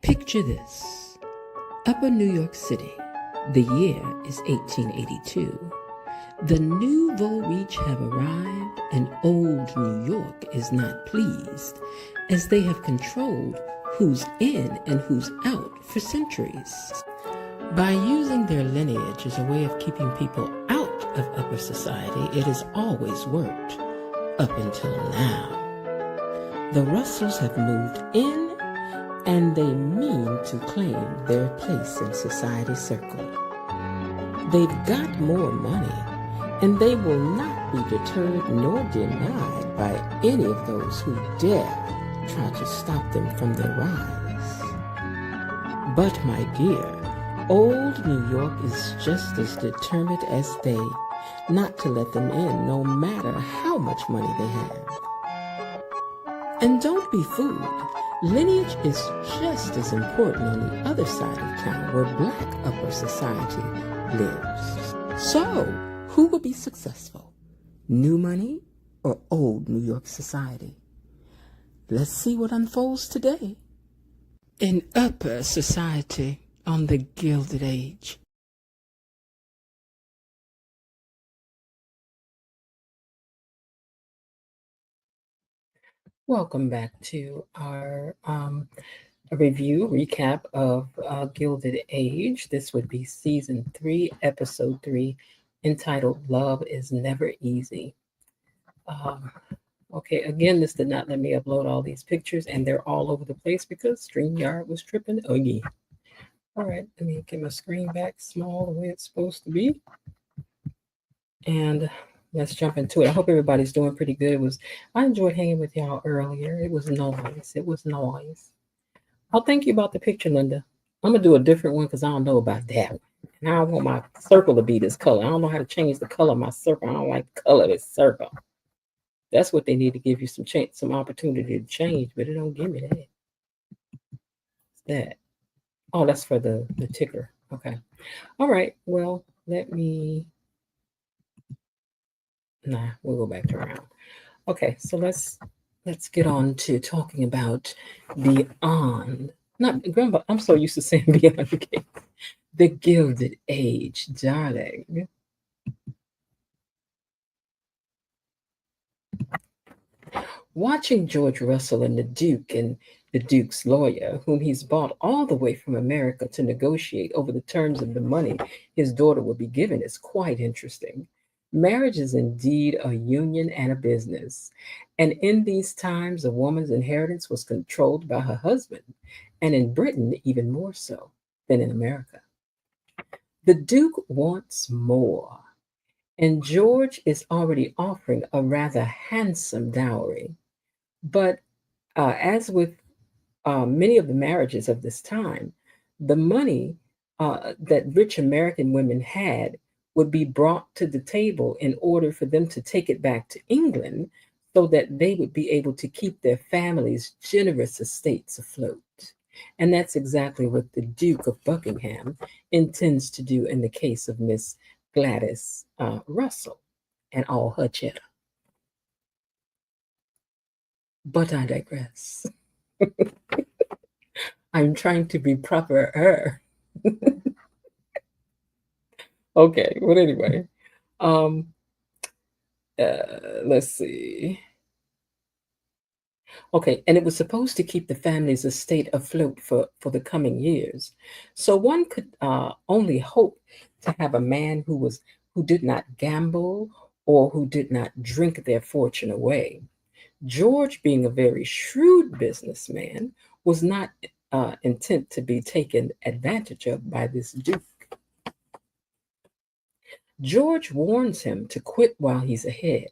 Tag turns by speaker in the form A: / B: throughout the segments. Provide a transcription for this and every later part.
A: Picture this. Upper New York City. The year is 1882. The nouveau riche have arrived, and old New York is not pleased, as they have controlled who's in and who's out for centuries. By using their lineage as a way of keeping people out of upper society, it has always worked, up until now. The Russells have moved in, and they mean to claim their place in society's circle. They've got more money, and they will not be deterred nor denied by any of those who dare try to stop them from their rise. But, my dear, old New York is just as determined as they not to let them in, no matter how much money they have. And don't be fooled. Lineage is just as important on the other side of town, where black upper society lives. So, who will be successful? New money or old New York society? Let's see what unfolds today. In upper society on the Gilded Age. Welcome back to our review recap of Gilded Age. This would be season 3, episode 3, entitled "Love Is Never Easy." Okay, again, this did not let me upload all these pictures, and they're all over the place because StreamYard was tripping again. All right, let me get my screen back small the way it's supposed to be, and let's jump into it. I hope everybody's doing pretty good. I enjoyed hanging with y'all earlier. It was noise. Oh, thank you about the picture, Linda. I'm gonna do a different one because I don't know about that one. And I want my circle to be this color. I don't know how to change the color of my circle. I don't like the color of this circle. That's what they need to give you some opportunity to change, but it don't give me that. What's that? Oh, that's for the ticker. Okay. All right. Well, we'll go back to around. Okay, so let's get on to talking about beyond. Not grandpa. I'm so used to saying beyond the Gilded Age, darling. Watching George Russell and the Duke's lawyer, whom he's brought all the way from America to negotiate over the terms of the money his daughter will be given, is quite interesting. Marriage is indeed a union and a business. And in these times, a woman's inheritance was controlled by her husband, and in Britain, even more so than in America. The Duke wants more, and George is already offering a rather handsome dowry. But as with many of the marriages of this time, the money that rich American women had would be brought to the table in order for them to take it back to England so that they would be able to keep their families' generous estates afloat. And that's exactly what the Duke of Buckingham intends to do in the case of Miss Gladys Russell and all her cheddar. But I digress. I'm trying to be proper. Okay, well, anyway. Um, let's see. Okay, and it was supposed to keep the family's estate afloat for the coming years. So one could only hope to have a man who did not gamble or who did not drink their fortune away. George, being a very shrewd businessman, was not intent to be taken advantage of by this duke. George warns him to quit while he's ahead,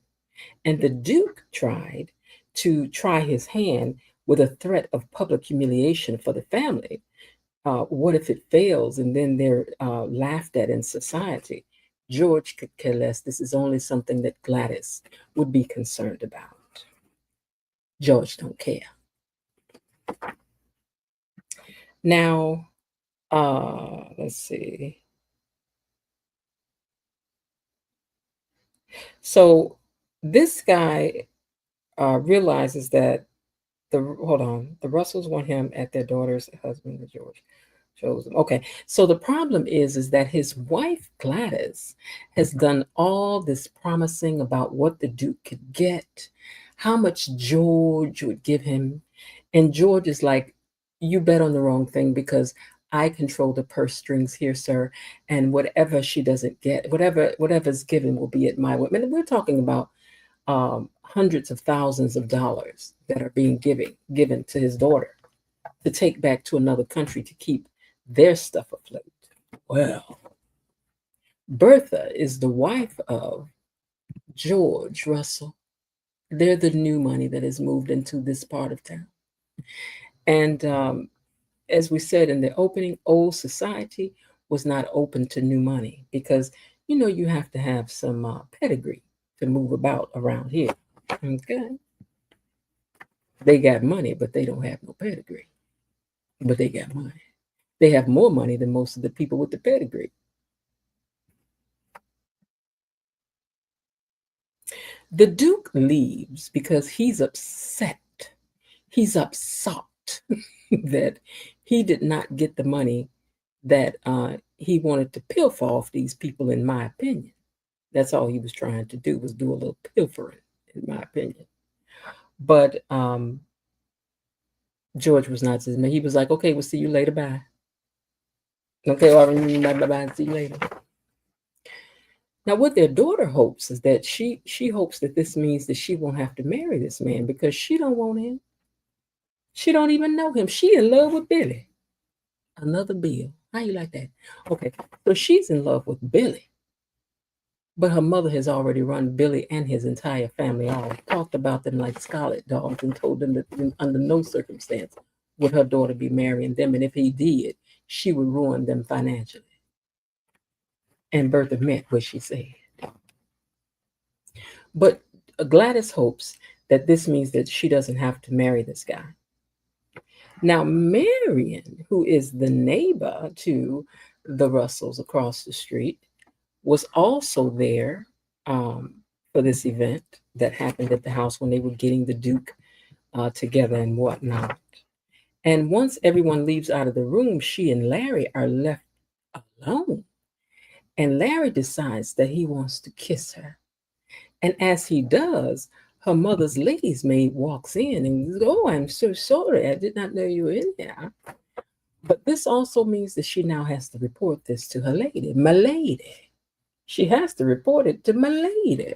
A: and the duke tried to try his hand with a threat of public humiliation for the family. What if it fails and then they're laughed at in society? George could care less. This is only something that Gladys would be concerned about. George don't care. Now, let's see. So this guy realizes that The Russells want him at their daughter's husband, George chose him. Okay, so the problem is that his wife Gladys has done all this promising about what the Duke could get, how much George would give him, and George is like, "You bet on the wrong thing because I control the purse strings here, sir, and whatever she doesn't get, whatever's given will be at my whim." And we're talking about hundreds of thousands of dollars that are being given to his daughter to take back to another country to keep their stuff afloat. Well, Bertha is the wife of George Russell. They're the new money that has moved into this part of town. And as we said in the opening, old society was not open to new money because, you have to have some pedigree to move about around here. Okay. They got money, but they don't have no pedigree. But they got money. They have more money than most of the people with the pedigree. The Duke leaves because he's upset. He's upset that he did not get the money that he wanted to pilfer off these people, in my opinion. That's all he was trying to do, was do a little pilfering, in my opinion. But George was not his man. He was like, "Okay, we'll see you later. Bye." Okay, bye. See you later. Now, what their daughter hopes is that she hopes that this means that she won't have to marry this man because she don't want him. She don't even know him. She in love with Billy. Another Bill. How you like that? Okay, so she's in love with Billy. But her mother has already run Billy and his entire family off, talked about them like scarlet dogs, and told them that under no circumstance would her daughter be marrying them. And if he did, she would ruin them financially. And Bertha meant what she said. But Gladys hopes that this means that she doesn't have to marry this guy. Now, Marion, who is the neighbor to the Russells across the street, was also there for this event that happened at the house when they were getting the Duke together and whatnot. And once everyone leaves out of the room, she and Larry are left alone. And Larry decides that he wants to kiss her. And as he does, her mother's lady's maid walks in and goes, "Oh, I'm so sorry. I did not know you were in there." But this also means that she now has to report this to her lady, my lady. She has to report it to my lady.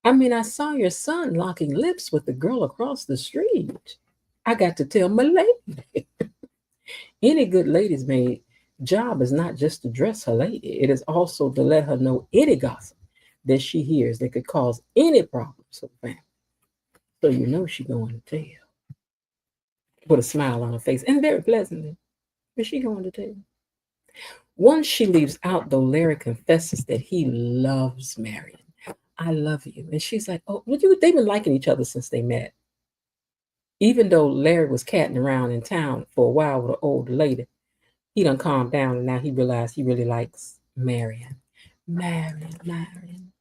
A: I mean, I saw your son locking lips with the girl across the street. I got to tell my lady. Any good lady's maid job is not just to dress her lady. It is also to let her know any gossip that she hears that could cause any problems for the family. So you know she's going to tell. With a smile on her face and very pleasantly. But she going to tell. Once she leaves out, though, Larry confesses that he loves Marion. "I love you." And she's like, "Oh, they've been liking each other since they met." Even though Larry was catting around in town for a while with an old lady, he done calmed down and now he realized he really likes Marion. Marion.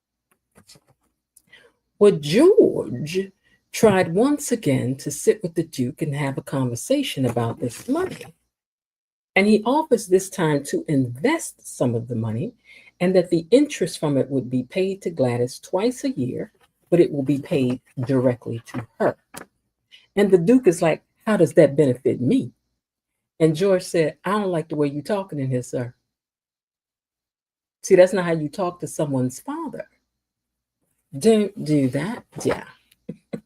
A: Well, George tried once again to sit with the Duke and have a conversation about this money. And he offers this time to invest some of the money and that the interest from it would be paid to Gladys twice a year, but it will be paid directly to her. And the Duke is like, "How does that benefit me?" And George said, "I don't like the way you're talking in here, sir. See, that's not how you talk to someone's father. Don't do that." Yeah.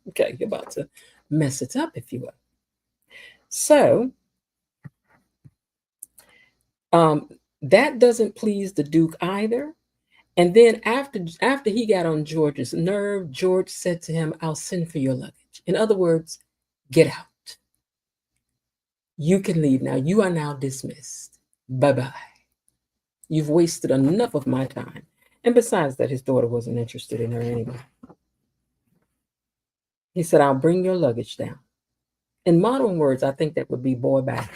A: Okay, you're about to mess it up, if you will. So that doesn't please the Duke either. And then after he got on George's nerve, George said to him, "I'll send for your luggage." In other words, get out. You can leave now. You are now dismissed. Bye-bye. You've wasted enough of my time. And besides that, his daughter wasn't interested in her anyway. He said, "I'll bring your luggage down." In modern words, I think that would be "boy, bye."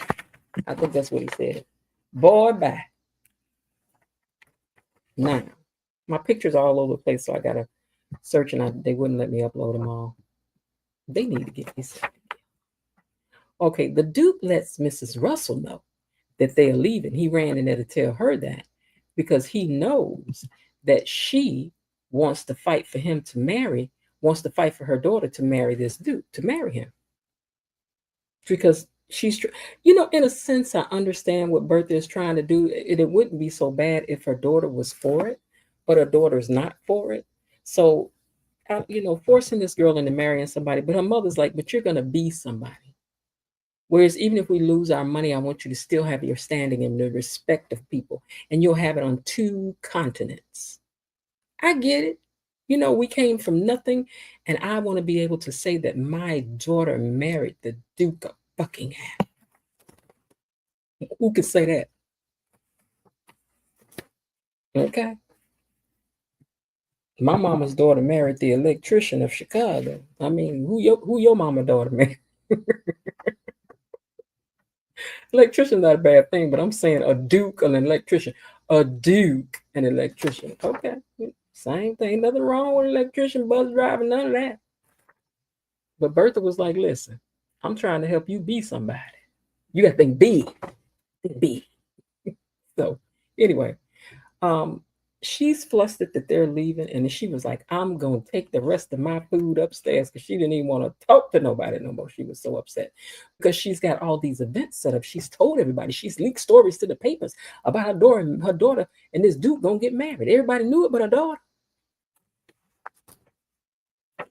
A: I think that's what he said. "Boy, bye." Now, my pictures are all over the place, so I got to search and they wouldn't let me upload them all. They need to get this. Okay, the Duke lets Mrs. Russell know that they're leaving. He ran in there to tell her that because he knows that she wants to fight for him to marry, wants to fight for her daughter to marry this Duke, to marry him. Because in a sense, I understand what Bertha is trying to do. It wouldn't be so bad if her daughter was for it, but her daughter's not for it. So, forcing this girl into marrying somebody, but her mother's like, but you're going to be somebody. Whereas even if we lose our money, I want you to still have your standing in the respect of people, and you'll have it on 2 continents. I get it. We came from nothing, and I want to be able to say that my daughter married the Duke of Buckingham. Who could say that? Okay. My mama's daughter married the electrician of Chicago. I mean, who your mama daughter married? Electrician's not a bad thing, but I'm saying a duke, an electrician. A duke, an electrician. Okay. Same thing. Nothing wrong with electrician, bus driver, none of that. But Bertha was like, listen, I'm trying to help you be somebody. You got to think big. Think big. So anyway, she's flustered that they're leaving, and she was like, I'm gonna take the rest of my food upstairs, because she didn't even want to talk to nobody no more. She was so upset because she's got all these events set up. She's told everybody, she's leaked stories to the papers about her daughter and this Duke gonna get married. Everybody knew it but her daughter.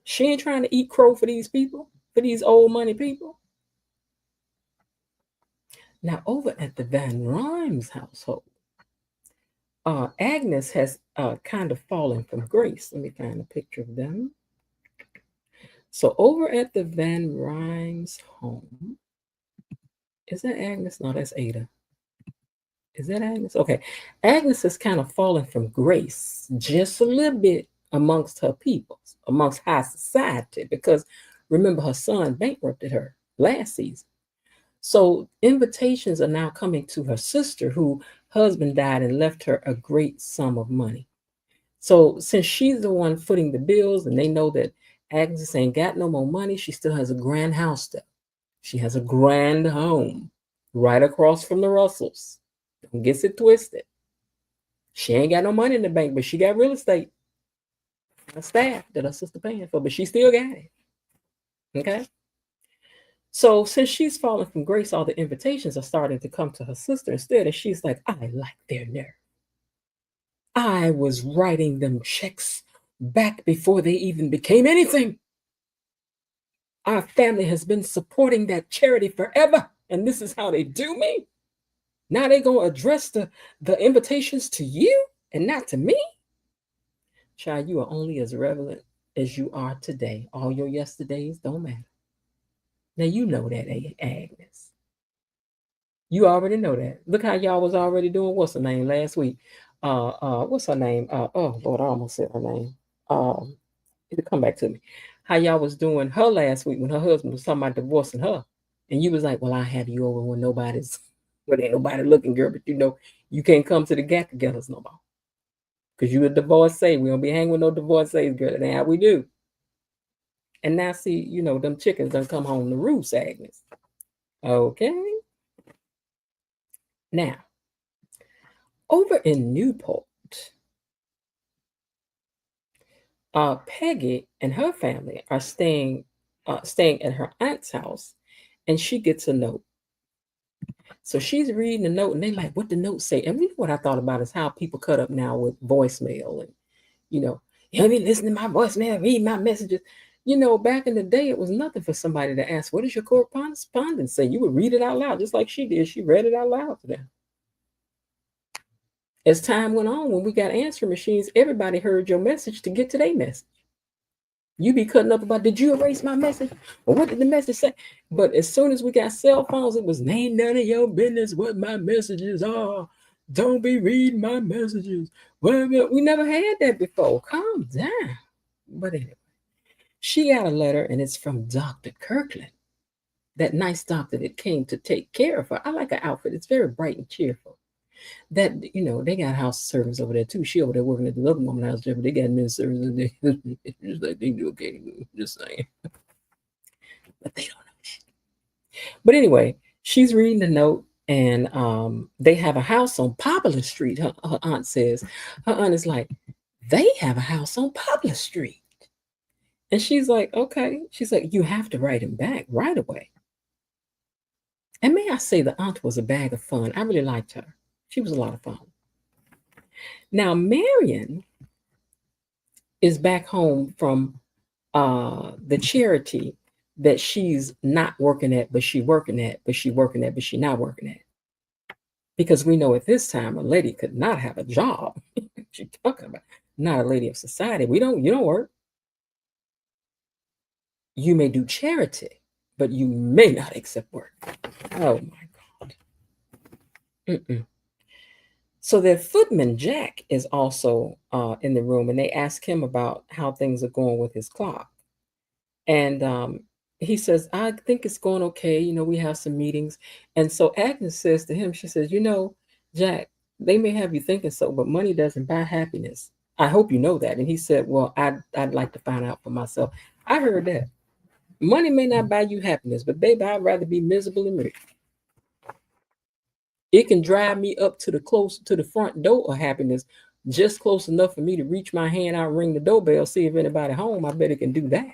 A: She ain't trying to eat crow for these people, for these old money people. Now, over at the Van Rhymes household, Agnes has kind of fallen from grace. Let me find a picture of them. So over at the Van Rhymes home, is that Agnes? No, that's Ada. Is that Agnes? Okay. Agnes has kind of fallen from grace just a little bit amongst her people, amongst high society, because remember, her son bankrupted her last season. So invitations are now coming to her sister, whose husband died and left her a great sum of money. So since she's the one footing the bills, and they know that Agnes ain't got no more money, she still has a grand house there. She has a grand home right across from the Russells. Don't get it twisted. She ain't got no money in the bank, but she got real estate, a staff that her sister paying for, but she still got it. Okay. So since she's fallen from grace, all the invitations are starting to come to her sister instead. And she's like, I like their nerve. I was writing them checks back before they even became anything. Our family has been supporting that charity forever, and this is how they do me. Now they're going to address the invitations to you and not to me. Child, you are only as relevant as you are today. All your yesterdays don't matter. Now you know that, Agnes. You already know that. Look how y'all was already doing. What's her name last week? What's her name? Oh Lord, I almost said her name. It'll come back to me. How y'all was doing her last week when her husband was talking about divorcing her, and you was like, "Well, I have you over when ain't nobody looking, girl." But you can't come to the get-togethers no more because you a divorcee. We don't be hanging with no divorcees, girl. That ain't how we do. And now see, them chickens done come home to roost, Agnes. Okay. Now, over in Newport, Peggy and her family are staying at her aunt's house, and she gets a note. So she's reading the note, and they like, what the note say? And what I thought about is how people cut up now with voicemail, and you be listening to my voicemail, read my messages. Back in the day, it was nothing for somebody to ask, what does your correspondence say? You would read it out loud, just like she did. She read it out loud to them. As time went on, when we got answer machines, everybody heard your message to get to their message. You be cutting up about, did you erase my message? Or what did the message say? But as soon as we got cell phones, it was, ain't none of your business what my messages are. Don't be reading my messages. Well, we never had that before. Calm down. But anyway, she got a letter, and it's from Dr. Kirkland, that nice doctor that came to take care of her. I like her outfit. It's very bright and cheerful. That, they got house servants over there too. She over there working at the other woman house there, but they got men servants in there. Just like they do, okay, just saying. But they don't know that. But anyway, she's reading the note, and they have a house on Poplar Street. Her aunt says, her aunt is like, they have a house on Poplar Street. And she's like, okay. She's like, you have to write him back right away. And may I say, the aunt was a bag of fun. I really liked her. She was a lot of fun. Now, Marion is back home from the charity that she's not working at, but she working at, but she working at, but she not working at. Because we know at this time a lady could not have a job. She's talking about not a lady of society. You don't work. You may do charity, but you may not accept work. Oh my God. Mm-mm. So their footman Jack is also in the room, and they ask him about how things are going with his clock. And he says, I think it's going okay. You know, we have some meetings. And so Agnes says to him, she says, you know, Jack, they may have you thinking so, but money doesn't buy happiness. I hope you know that. And he said, well, I'd like to find out for myself. I heard that. Money may not buy you happiness, but baby, I'd rather be miserable than rich. It can drive me up to the front door of happiness, just close enough for me to reach my hand out, ring the doorbell, see if anybody home. I bet it can do that.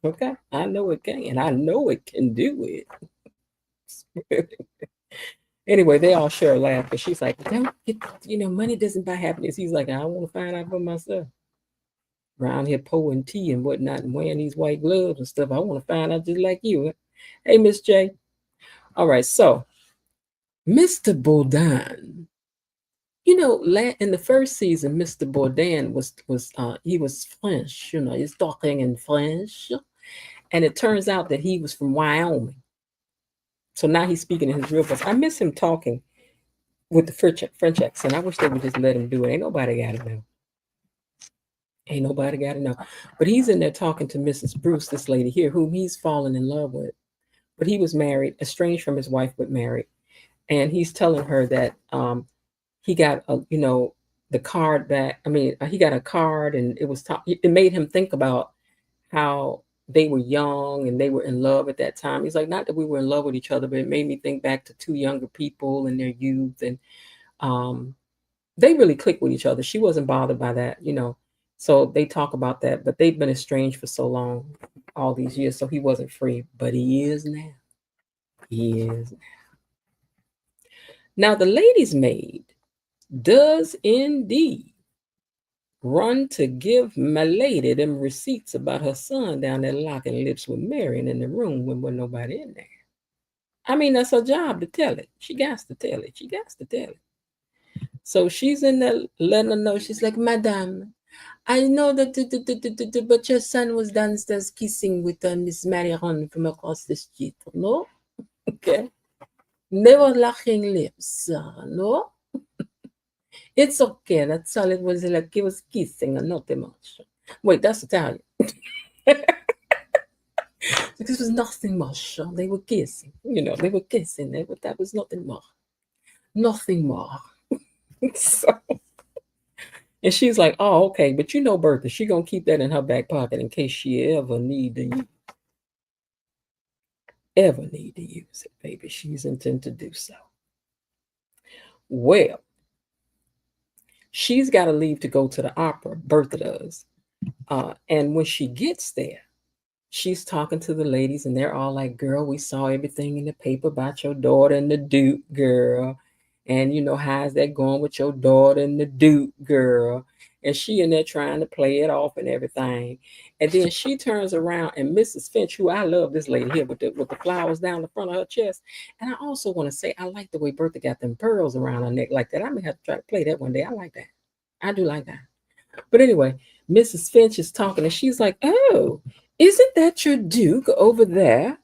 A: Okay, I know it can. I know it can do it. Anyway, they all share a laugh, but she's like, "Don't get, you know, money doesn't buy happiness." He's like, "I want to find out for myself." Around here pouring tea and whatnot, and wearing these white gloves and stuff. I want to find out just like you. Hey, Miss J. All right, so Mr. Bourdain. You know, in the first season, Mr. Bourdain was he was French. You know, he's talking in French, and it turns out that he was from Wyoming. So now he's speaking in his real voice. I miss him talking with the French accent. I wish they would just let him do it. Ain't nobody got to know. Ain't nobody got to know. But he's in there talking to Mrs. Bruce, this lady here, whom he's fallen in love with. But he was married, estranged from his wife, but married. And he's telling her that he got the card back. I mean, he got a card, and it made him think about how they were young and they were in love at that time. He's like, not that we were in love with each other, but it made me think back to two younger people in their youth, and they really clicked with each other. She wasn't bothered by that, you know. So they talk about that, but they've been estranged for so long, all these years. So he wasn't free, but he is now. He is. Now the lady's maid does indeed run to give my lady them receipts about her son down there locking lips with Marion in the room when there was nobody in there. I mean, that's her job to tell it. She got to tell it. She got to tell it. So she's in there letting her know. She's like, Madame, I know that, but your son was downstairs kissing with Miss Marion from across the street, no? Okay. They were locking lips, no? It's okay. That's all it was. Like he was kissing and nothing much. Wait, that's Italian. This was nothing much. They were kissing. You know, they were kissing. That was nothing more. Nothing more. So, and she's like, oh, okay. But you know, Bertha, she going to keep that in her back pocket in case she ever need to use it, baby. She's intended to do so. Well, she's got to leave to go to the opera. Bertha does. And when she gets there, she's talking to the ladies, and they're all like, girl, we saw everything in the paper about your daughter and the Duke, girl. And you know, how's that going with your daughter and the Duke, girl? And she in there trying to play it off and everything. And then she turns around, and Mrs. Finch, who I love this lady here with the flowers down the front of her chest. And I also want to say, I like the way Bertha got them pearls around her neck like that. I may have to try to play that one day. I like that. I do like that. But anyway, Mrs. Finch is talking, and she's like, oh, isn't that your Duke over there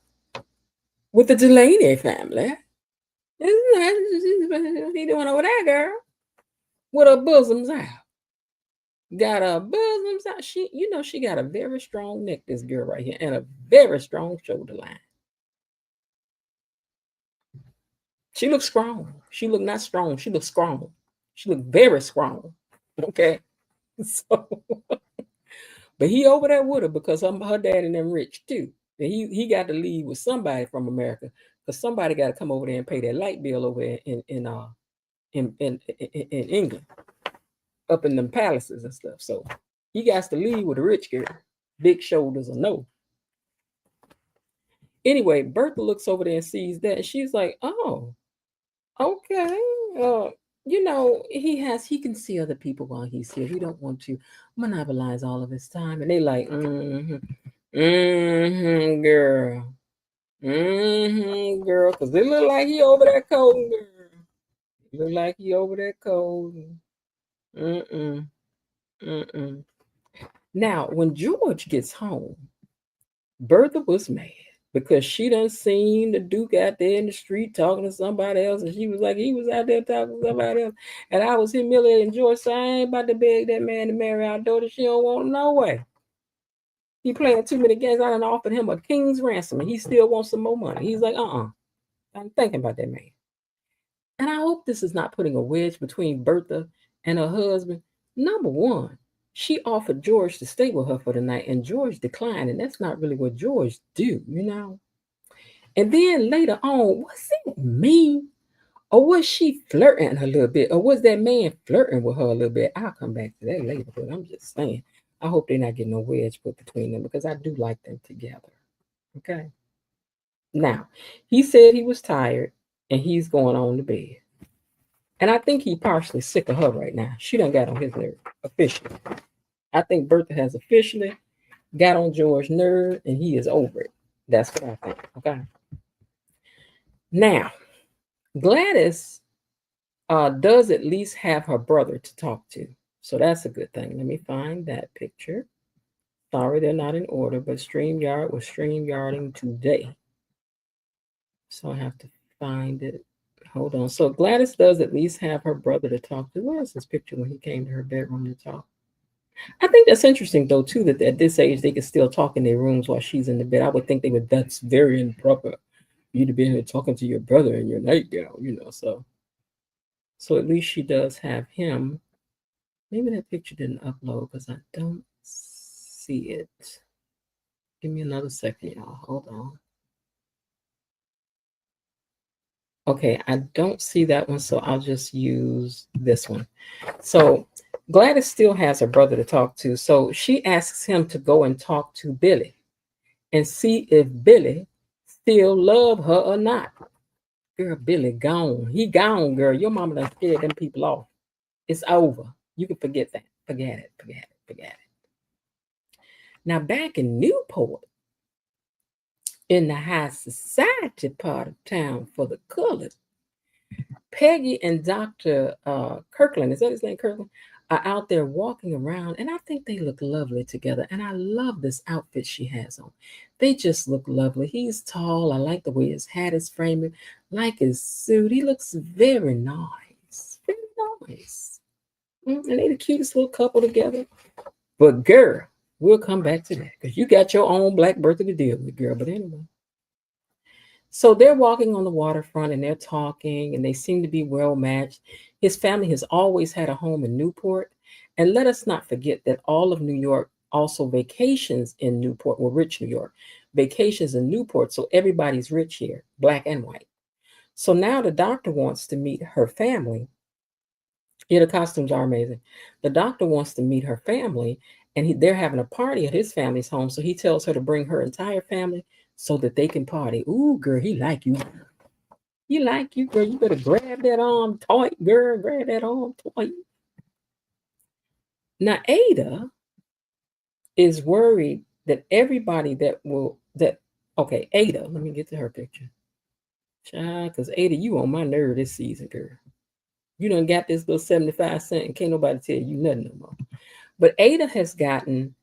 A: with the Delaney family? Isn't that he doing over there, girl? With her bosoms out. Got her bosoms out. She got a very strong neck, this girl right here, and a very strong shoulder line. She looks strong. She look not strong. She looks strong. She look very strong. Okay. So, but he over there with her because her dad and them rich too.
B: He got to leave with somebody from America because somebody got to come over there and pay that light bill over there in England, up in them palaces and stuff. So he got to leave with a rich girl, big shoulders or no. Anyway, Bertha looks over there and sees that, and she's like, "Oh, okay. Uh, he can see other people while he's here. He don't want to monopolize all of his time." And they like, girl, girl, because it look like he over that cold, girl. It look like he over that cold. Mm-mm, mm-mm. Now, when George gets home, Bertha was mad because she done seen the Duke out there in the street talking to somebody else, and she was like, he was out there talking to somebody else, and I was humiliating George, so I ain't about to beg that man to marry our daughter. She don't want no way. He playing too many games. I done offered him a king's ransom, and he still wants some more money. He's like, I'm thinking about that man. And I hope this is not putting a wedge between Bertha and her husband. Number one, she offered George to stay with her for the night, and George declined, and that's not really what George do. And then later on, was it me? Or was she flirting a little bit? Or was that man flirting with her a little bit? I'll come back to that later, but I'm just saying. I hope they're not getting no wedge put between them because I do like them together. Okay. Now, he said he was tired and he's going on to bed. And I think he's partially sick of her right now. She done got on his nerve officially. I think Bertha has officially got on George's nerve and he is over it. That's what I think. Okay. Now, Gladys does at least have her brother to talk to. So that's a good thing. Let me find that picture. Sorry, they're not in order, but StreamYard was StreamYarding today. So I have to find it. Hold on. So Gladys does at least have her brother to talk to. Where's this picture when he came to her bedroom to talk? I think that's interesting though too that at this age they can still talk in their rooms while she's in the bed. I would think they would. That's very improper. You to be here talking to your brother in your nightgown. So at least she does have him. Maybe that picture didn't upload because I don't see it. Give me another second, y'all. Hold on. Okay, I don't see that one, so I'll just use this one. So Gladys still has her brother to talk to, so she asks him to go and talk to Billy and see if Billy still love her or not. Girl, Billy gone. He gone, girl. Your mama done scared them people off. It's over. You can forget that. Forget it. Forget it. Forget it. Now back in Newport, in the high society part of town for the colored, Peggy and Dr. Kirkland, is that his name, Kirkland, are out there walking around, and I think they look lovely together. And I love this outfit she has on. They just look lovely. He's tall. I like the way his hat is framed, like his suit. He looks very nice. Very nice. And they the cutest little couple together. But girl, we'll come back to that because you got your own Black Bertha to deal with, girl. But anyway. So they're walking on the waterfront and they're talking and they seem to be well matched. His family has always had a home in Newport. And let us not forget that all of New York also vacations in Newport, well, rich New York, vacations in Newport. So everybody's rich here, black and white. So now the doctor wants to meet her family. Yeah, the costumes are amazing. The doctor wants to meet her family, and they're having a party at his family's home. So he tells her to bring her entire family so that they can party. Ooh, girl, he like you. He like you, girl. You better grab that arm tight, girl. Grab that arm tight. Now, Ada is worried that everybody okay, Ada, let me get to her picture. Child, because Ada, you on my nerve this season, girl. You done got this little 75 cent and can't nobody tell you nothing no more. But Ada has gotten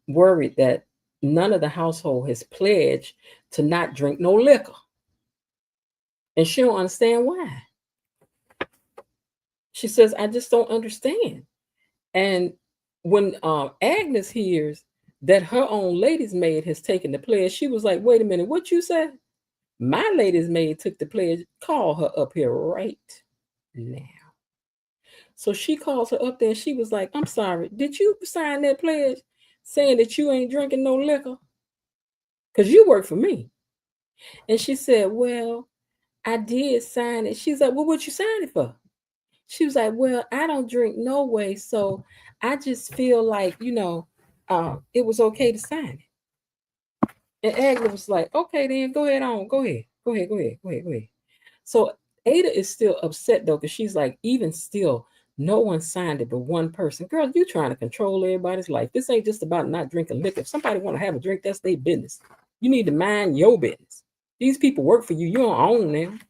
B: worried that none of the household has pledged to not drink no liquor. And she don't understand why. She says, I just don't understand. And when Agnes hears that her own lady's maid has taken the pledge, she was like, wait a minute, what you said? My lady's maid took the pledge. Call her up here right now. So she calls her up there and she was like, I'm sorry, did you sign that pledge saying that you ain't drinking no liquor? because you work for me. And she said, well, I did sign it. She's like, well, what you sign it for? She was like, well, I don't drink no way. So I just feel like, it was okay to sign it. And Agnes was like, okay, then go ahead on. Go ahead. Go ahead. Go ahead. Go ahead. Go ahead. So Ada is still upset though, because she's like, even still, no one signed it but one person. Girl, you trying to control everybody's life. This ain't just about not drinking liquor. If somebody want to have a drink, that's their business. You need to mind your business. These people work for you. You don't own them.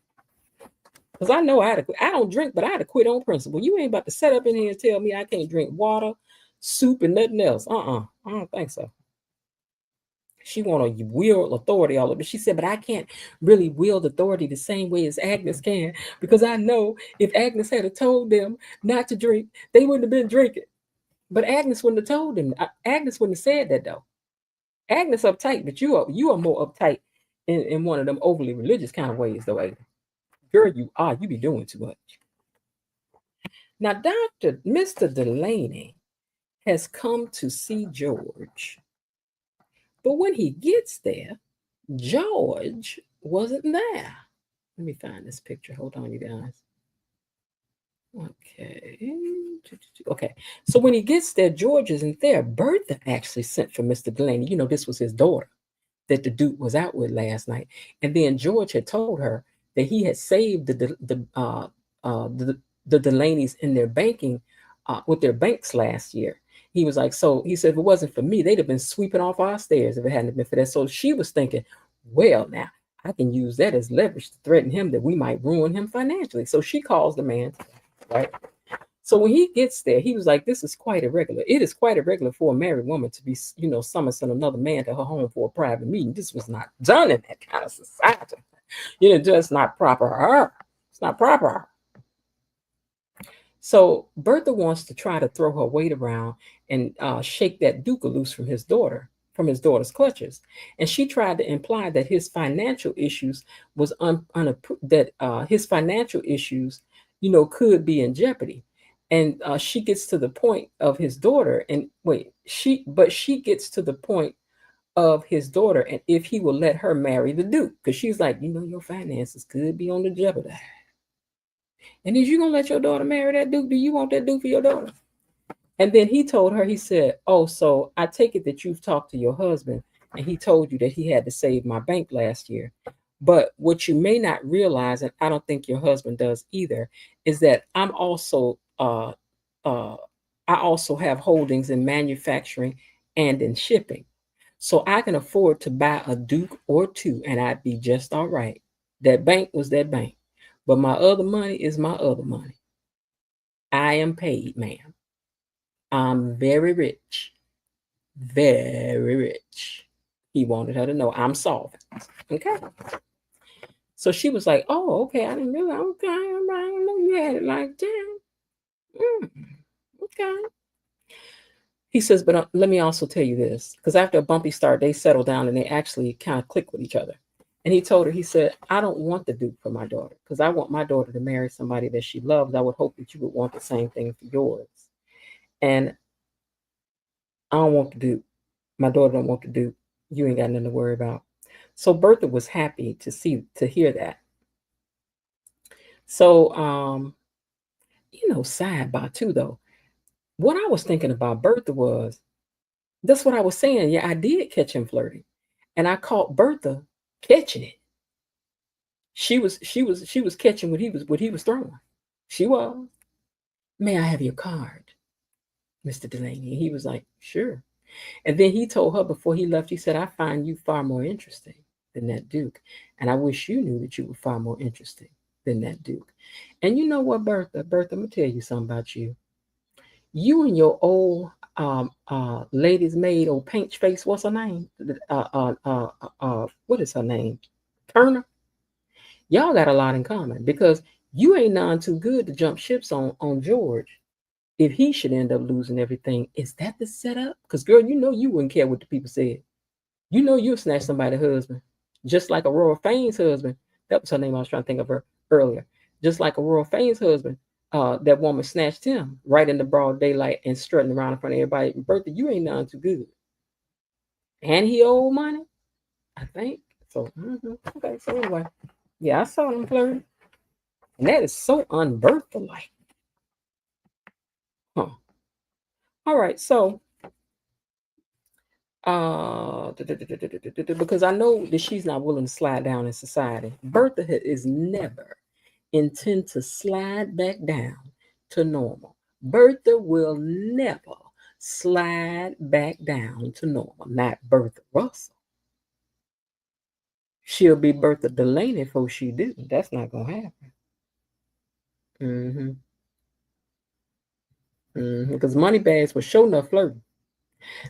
B: Because I know I don't drink, but I had to quit on principle. You ain't about to set up in here and tell me I can't drink water, soup, and nothing else. I don't think so. She want to wield authority all over. She said, but I can't really wield authority the same way as Agnes can, because I know if Agnes had told them not to drink, they wouldn't have been drinking. But Agnes wouldn't have told them. Agnes wouldn't have said that though. Agnes uptight, but you are more uptight in one of them overly religious kind of ways though, Ada. Girl, you be doing too much. Now, Mr. Delaney has come to see George. But when he gets there, George wasn't there. Let me find this picture. Hold on, you guys. Okay. Okay. So when he gets there, George isn't there. Bertha actually sent for Mr. Delaney. This was his daughter that the Duke was out with last night. And then George had told her that he had saved the Delaney's in their banking with their banks last year. He was like, so he said, if it wasn't for me, they'd have been sweeping off our stairs if it hadn't been for that. So she was thinking, well, now I can use that as leverage to threaten him that we might ruin him financially. So she calls the man, right? So when he gets there, he was like, this is quite irregular. It is quite irregular for a married woman to be, summoning another man to her home for a private meeting. This was not done in that kind of society. Just not proper. It's not proper. So Bertha wants to try to throw her weight around and shake that Duke loose from his daughter's clutches. And she tried to imply that his financial issues his financial issues, could be in jeopardy. And she gets to the point of his daughter, and she gets to the point of his daughter, and if he will let her marry the Duke, because she's like, your finances could be on the jeopardy. And is you gonna let your daughter marry that Duke? Do you want that Duke for your daughter? And then he told her, he said, oh, so I take it that you've talked to your husband and he told you that he had to save my bank last year. But what you may not realize, and I don't think your husband does either, is that I also have holdings in manufacturing and in shipping. So I can afford to buy a Duke or two and I'd be just all right. That bank was that bank. But my other money is my other money. I am paid, ma'am. I'm very rich. Very rich. He wanted her to know I'm solvent. Okay. So she was like, oh, okay. I didn't realize. Okay. I didn't know you had it like that. Okay. He says, but let me also tell you this, because after a bumpy start, they settled down and they actually kind of click with each other. And he told her, he said, I don't want the Duke for my daughter, because I want my daughter to marry somebody that she loves. I would hope that you would want the same thing for yours. And I don't want the Duke. My daughter don't want the Duke. You ain't got nothing to worry about. So Bertha was happy to hear that. So, sidebar too, though. What I was thinking about Bertha was, that's what I was saying. Yeah, I did catch him flirting. And I caught Bertha catching it. She was catching what he was throwing. She was. May I have your card, Mr. Delaney? He was like, sure. And then he told her before he left, he said, I find you far more interesting than that Duke. And I wish you knew that you were far more interesting than that Duke. And you know what, Bertha, I'm gonna tell you something about you. You and your old lady's maid, old paint face, what's her name? What is her name? Turner. Y'all got a lot in common, because you ain't none too good to jump ships on George if he should end up losing everything. Is that the setup? Because, girl, you wouldn't care what the people said. You'll snatch somebody's husband, just like Aurora Fane's husband. That was her name. I was trying to think of her earlier. Just like Aurora Fane's husband, that woman snatched him right in the broad daylight and strutting around in front of everybody. Bertha, you ain't none too good. And he owed money. I think so. Okay, so anyway, yeah, I saw them flirting, and that is so unbirtha-like. Huh. All right, so because I know that she's not willing to slide down in society. Bertha is never intend to slide back down to normal. Bertha will never slide back down to normal. Not Bertha Russell. She'll be Bertha Delaney before she do. That's not gonna happen. Because money bags were sure enough flirting.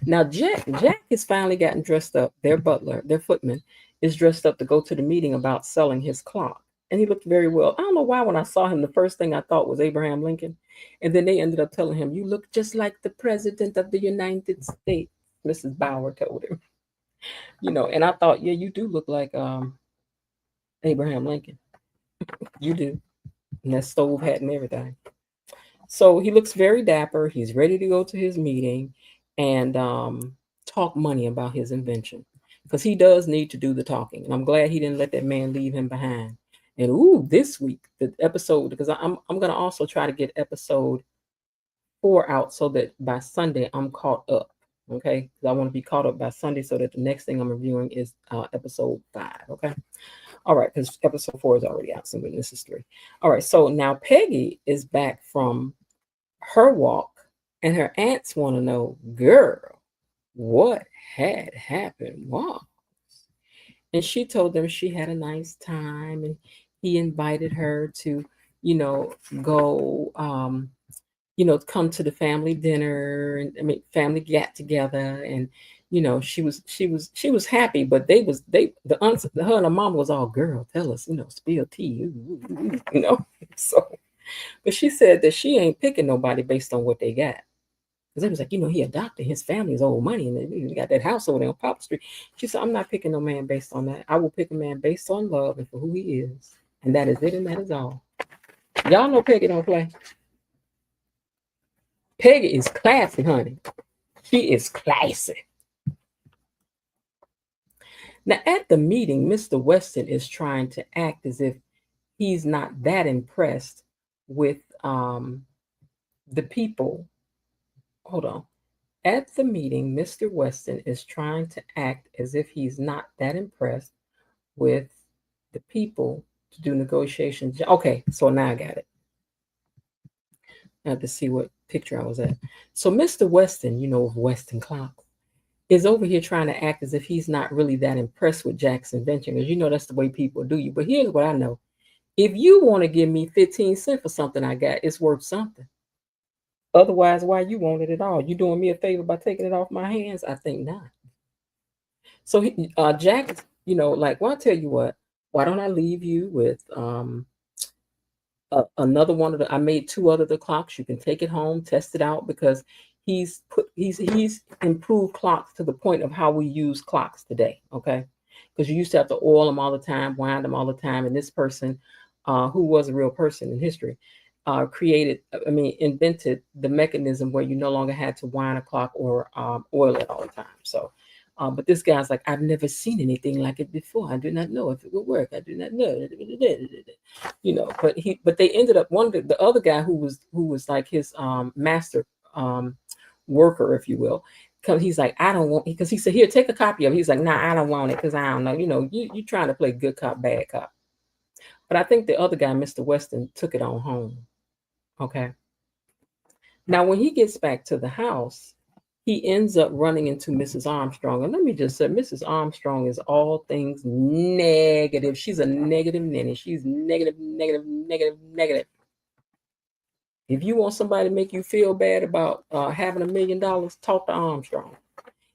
B: Now Jack has finally gotten dressed up. Their butler, their footman, is dressed up to go to the meeting about selling his clock. And he looked very well. I don't know why when I saw him, the first thing I thought was Abraham Lincoln. And then they ended up telling him, "You look just like the President of the United States," Mrs. Bauer told him. And I thought, yeah, you do look like Abraham Lincoln. You do. And that stove hat and everything. So he looks very dapper. He's ready to go to his meeting and talk money about his invention, because he does need to do the talking. And I'm glad he didn't let that man leave him behind. And this week, the episode, because I'm going to also try to get episode 4 out so that by Sunday I'm caught up. Okay, because I want to be caught up by Sunday so that the next thing I'm reviewing is episode 5. Okay. All right, because episode 4 is already out, so this is 3. All right, so now Peggy is back from her walk, and her aunts want to know, girl, what had happened was. And she told them she had a nice time, and he invited her to, go, come to the family dinner, and family get together, and she was happy, but the aunts, her and her mama was all, girl, tell us, spill tea, so. But she said that she ain't picking nobody based on what they got. Because it was like, he a doctor, his family is old money, and he got that house over there on Pop Street. She said, I'm not picking no man based on that. I will pick a man based on love and for who he is. And that is it, and that is all. Y'all know Peggy don't play. Peggy is classy, honey. She is classy. Now, at the meeting, Mr. Weston is trying to act as if he's not that impressed with the people. Hold on. At the meeting, Mr. Weston is trying to act as if he's not that impressed with the people to do negotiations. Okay, so now I got it. I have to see what picture I was at. So Mr. Weston, of Weston Clock, is over here trying to act as if he's not really that impressed with Jack's invention, because that's the way people do you. But here's what I know. If you want to give me 15 cents for something I got, it's worth something. Otherwise, why you want it at all? You doing me a favor by taking it off my hands? I think not. So Jack, well, I'll tell you what, why don't I leave you with another one of I made 2 other the clocks. You can take it home, test it out, because he's improved clocks to the point of how we use clocks today. Okay. Because you used to have to oil them all the time, wind them all the time. And this person, who was a real person in history, invented the mechanism where you no longer had to wind a clock or oil it all the time. So, but this guy's like, I've never seen anything like it before. I do not know if it would work. I do not know. But they ended up, the other guy who was like his master worker, if you will. Because he's like, I don't want, because he said, here, take a copy of it. He's like, nah, I don't want it because I don't know. You trying to play good cop, bad cop. But I think the other guy, Mr. Weston, took it on home. Okay. Now, when he gets back to the house, he ends up running into Mrs. Armstrong. And let me just say, Mrs. Armstrong is all things negative. She's a negative nanny. She's negative, negative, negative, negative. If you want somebody to make you feel bad about having $1 million, talk to Armstrong.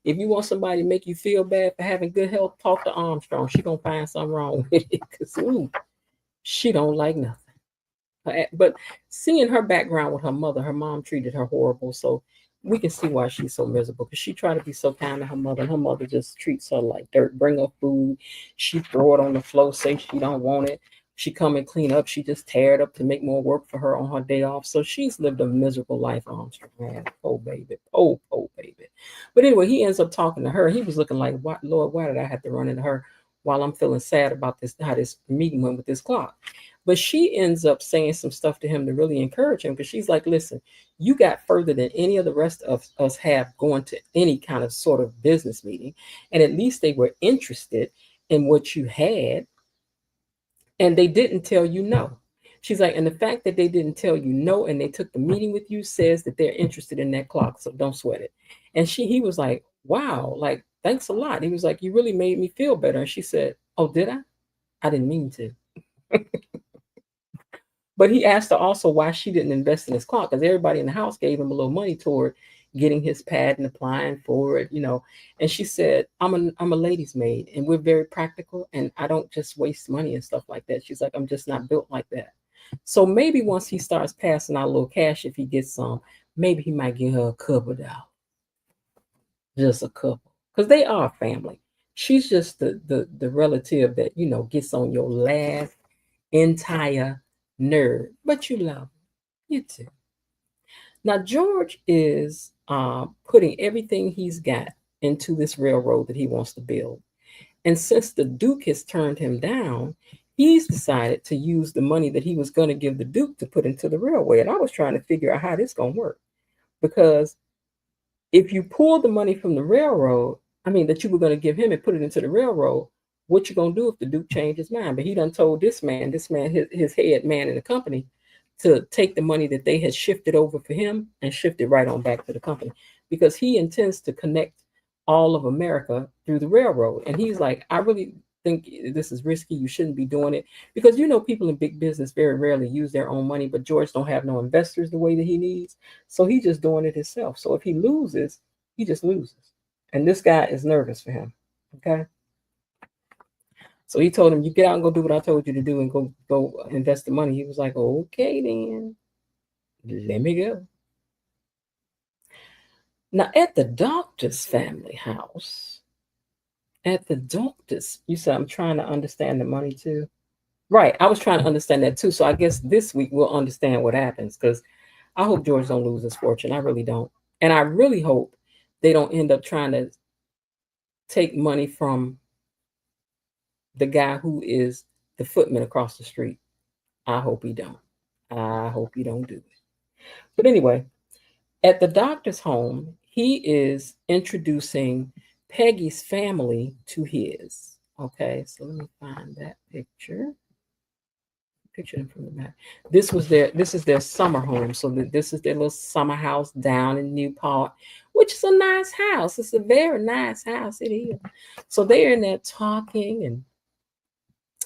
B: If you want somebody to make you feel bad for having good health, talk to Armstrong. She's going to find something wrong with it, because she don't like nothing. But seeing her background with her mom treated her horrible. So we can see why she's so miserable, because she tried to be so kind to her mother, and her mother just treats her like dirt. Bring her food, she throw it on the floor, say she don't want it. She come and clean up. She just tear it up to make more work for her on her day off. So she's lived a miserable life, Armstrong. Man, poor baby, poor baby. But anyway, he ends up talking to her. He was looking like, "What, Lord, why did I have to run into her while I'm feeling sad about this, how this meeting went with this clock?" But she ends up saying some stuff to him to really encourage him, because she's like, "Listen, you got further than any of the rest of us have going to any kind of sort of business meeting. And at least they were interested in what you had, and they didn't tell you no." She's like, "And the fact that they didn't tell you no and they took the meeting with you says that they're interested in that clock. So don't sweat it." And he was like, "Wow, like, thanks a lot." He was like, "You really made me feel better." And she said, "Oh, did I? I didn't mean to." But he asked her also why she didn't invest in his clock, because everybody in the house gave him a little money toward getting his pad and applying for it, you know. And she said, I'm a lady's maid, and we're very practical, and I don't just waste money and stuff like that." She's like, "I'm just not built like that." So maybe once he starts passing out a little cash, if he gets some, maybe he might give her a couple dollars, just a couple, because they are family. She's just the relative that, you know, gets on your last entire nerve, but you love him. You too. Now George is putting everything he's got into this railroad that he wants to build, and since the Duke has turned him down, he's decided to use the money that he was going to give the Duke to put into the railway. And I was trying to figure out how this going to work, because if you pull the money from the railroad, I mean, that you were going to give him and put it into the railroad, what you going to do if the Duke changed his mind? But he done told this man, his head man in the company, to take the money that they had shifted over for him and shift it right on back to the company, because he intends to connect all of America through the railroad. And he's like, "I really think this is risky. You shouldn't be doing it," because, you know, people in big business very rarely use their own money, but George don't have no investors the way that he needs. So he's just doing it himself. So if he loses, he just loses. And this guy is nervous for him. Okay. So he told him, "You get out and go do what I told you to do, and go invest the money." He was like, "Okay, then let me go." Now at the doctor's family house, you said, "I'm trying to understand the money too." Right. I was trying to understand that too. So I guess this week we'll understand what happens, because I hope George don't lose his fortune. I really don't. And I really hope they don't end up trying to take money from the guy who is the footman across the street. I hope he don't. I hope he don't do it. But anyway, at the doctor's home, he is introducing Peggy's family to his. Okay, so let me find that picture them from the map. This is their summer home. So this is their little summer house down in Newport, which is a nice house. It's a very nice house. It is. So they're in there talking, and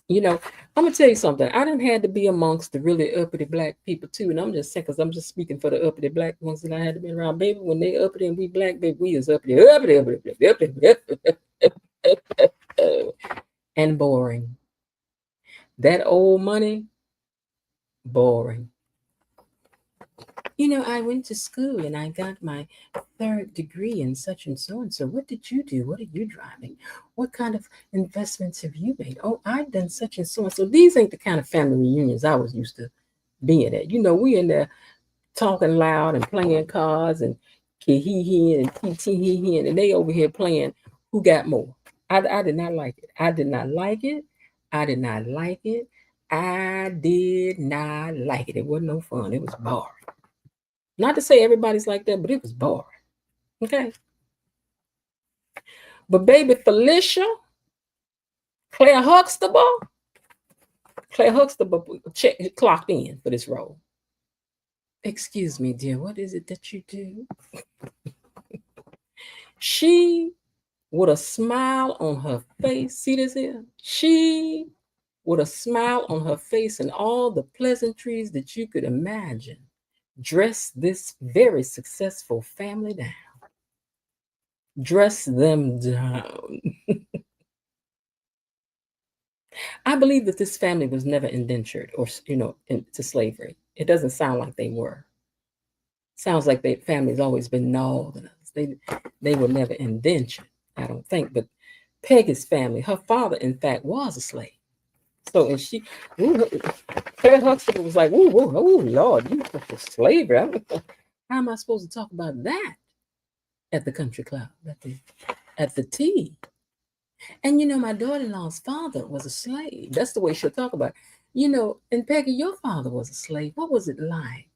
B: you know, I'm gonna tell you something. I didn't had to be amongst the really uppity black people too, and I'm just saying, because I'm just speaking for the uppity black ones that I had to be around. Baby, when they uppity and we black, baby, we is uppity, and boring. That old money, boring. You know, I went to school and I got my third degree in such and so and so. What did you do? What are you driving? What kind of investments have you made? Oh, I've done such and so and so. These ain't the kind of family reunions I was used to being at. You know, we in there talking loud and playing cards and hee and tee and they over here playing who got more. I did not like it. I did not like it. I did not like it. I did not like it. It wasn't no fun. It was boring. Not to say everybody's like that, but it was boring. Okay. But baby Felicia, Claire Huxtable, clocked in for this role. Excuse me, dear, what is it that you do? She, with a smile on her face, see this here? She, with a smile on her face and all the pleasantries that you could imagine, dressed this very successful family down. Dress them down. I believe that this family was never indentured or, into slavery. It doesn't sound like they were. Sounds like their family's always been northerners. They were never indentured, I don't think. But Peggy's family, her father, in fact, was a slave. So, and she, ooh, Claire Huxtable was like, ooh, ooh, ooh, Lord, you for slavery. How am I supposed to talk about that at the country club, at the tea? And my daughter-in-law's father was a slave. That's the way she'll talk about it. And Peggy, your father was a slave. What was it like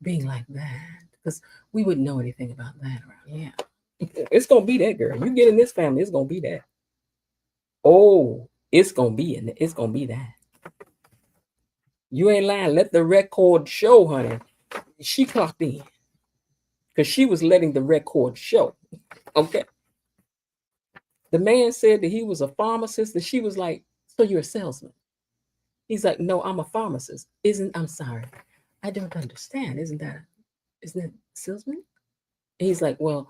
B: being like that? Because we wouldn't know anything about that around. Yeah. It's gonna be that, girl. You get in this family, it's gonna be that. Oh, it's gonna be that. You ain't lying. Let the record show, honey. She clocked in. Because she was letting the record show. Okay. The man said that he was a pharmacist, and she was like, so you're a salesman? He's like, no, I'm a pharmacist. I'm sorry. I don't understand. Isn't that salesman? And he's like, well,